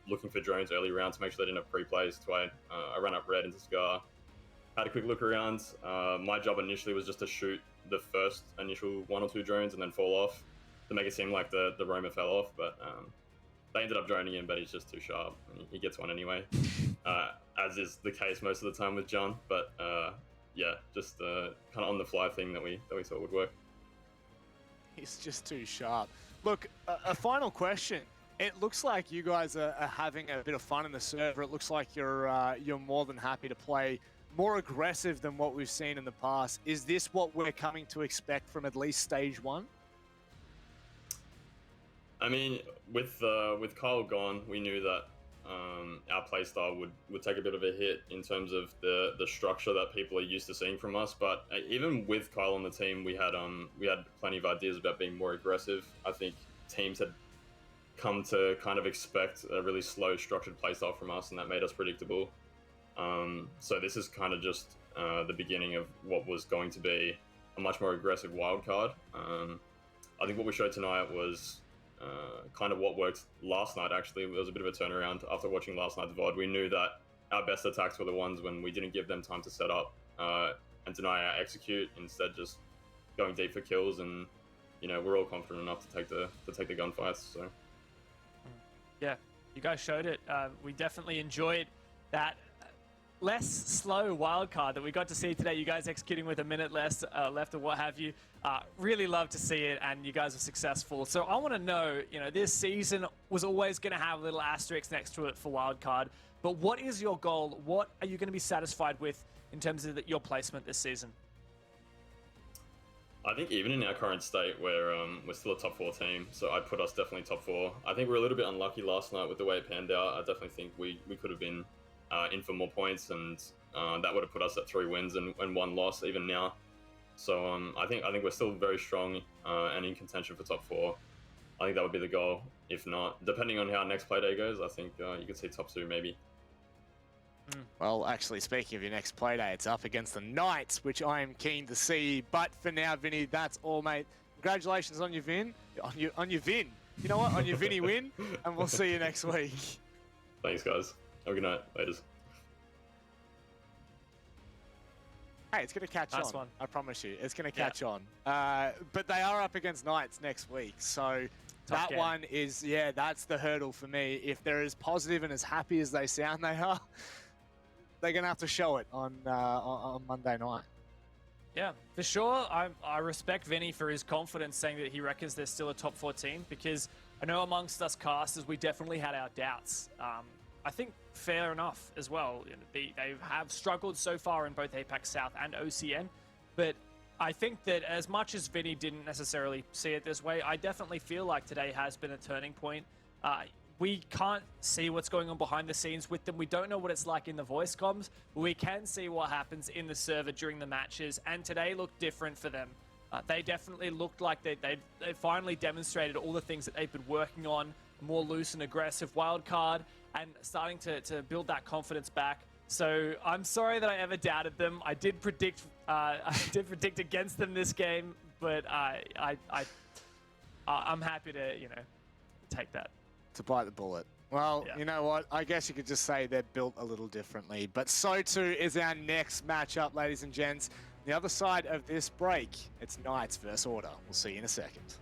looking for drones early round to make sure they didn't have pre-plays. So I ran up red into Scar, had a quick look around. My job initially was just to shoot the first initial 1 or 2 drones and then fall off to make it seem like the roamer fell off, but they ended up droning him, but he's just too sharp. He gets one anyway, as is the case most of the time with John. But yeah, just kind of on the fly thing that we thought would work. He's just too sharp. Look, a final question. It looks like you guys are having a bit of fun in the server. It looks like you're more than happy to play more aggressive than what we've seen in the past. Is this what we're coming to expect from at least stage 1? I mean, with Kyle gone, we knew that our playstyle would take a bit of a hit in terms of the structure that people are used to seeing from us. But even with Kyle on the team, we had plenty of ideas about being more aggressive. I think teams had come to kind of expect a really slow, structured playstyle from us, and that made us predictable. So this is kind of just the beginning of what was going to be a much more aggressive wildcard. I think what we showed tonight was kind of what worked last night, actually. It was a bit of a turnaround after watching last night's VOD. We knew that our best attacks were the ones when we didn't give them time to set up and deny our execute, instead just going deep for kills, and we're all confident enough to take the gunfights. So yeah, you guys showed it. We definitely enjoyed that less slow wildcard that we got to see today. You guys executing with a minute less left or what have you. Really love to see it, and you guys are successful. So I want to know, this season was always going to have a little asterisk next to it for wildcard, but what is your goal? What are you going to be satisfied with in terms of your placement this season? I think even in our current state, we're still a top 4 team, so I'd put us definitely top 4. I think we're a little bit unlucky last night with the way it panned out. I definitely think we could have been in for more points, and that would have put us at 3 wins and 1 loss even now. So I think we're still very strong and in contention for top 4. I think that would be the goal. If not, depending on how next Playday goes, I think you could see top 2 maybe. Well, actually, speaking of your next Playday, it's up against the Knights, which I am keen to see. But for now, Vinny, that's all, mate. Congratulations on your Vin. On your Vin. You know what? On your Vinny win, and we'll see you next week. Thanks, guys. Have a good night. Laters. Hey, it's going to catch Nice on. one. I promise you. It's going to catch on. But they are up against Knights next week. So Tough that game. one is, that's the hurdle for me. If they're as positive and as happy as they sound they are, they're going to have to show it on Monday night. Yeah, for sure. I respect Vinny for his confidence, saying that he reckons they're still a top 4 team, because I know amongst us casters, we definitely had our doubts. I think fair enough as well. You know, they have struggled so far in both Apex South and OCN, but I think that as much as Vinny didn't necessarily see it this way, I definitely feel like today has been a turning point. We can't see what's going on behind the scenes with them. We don't know what it's like in the voice comms, but we can see what happens in the server during the matches, and today looked different for them. They definitely looked like they finally demonstrated all the things that they've been working on, more loose and aggressive wildcard, and starting to build that confidence back. So I'm sorry that I ever doubted them. I did predict against them this game, but I'm happy to, you know, take that. To bite the bullet. Well, Yeah. you know what? I guess you could just say they're built a little differently. But so too is our next matchup, ladies and gents. The other side of this break, it's Knights versus Order. We'll see you in a second.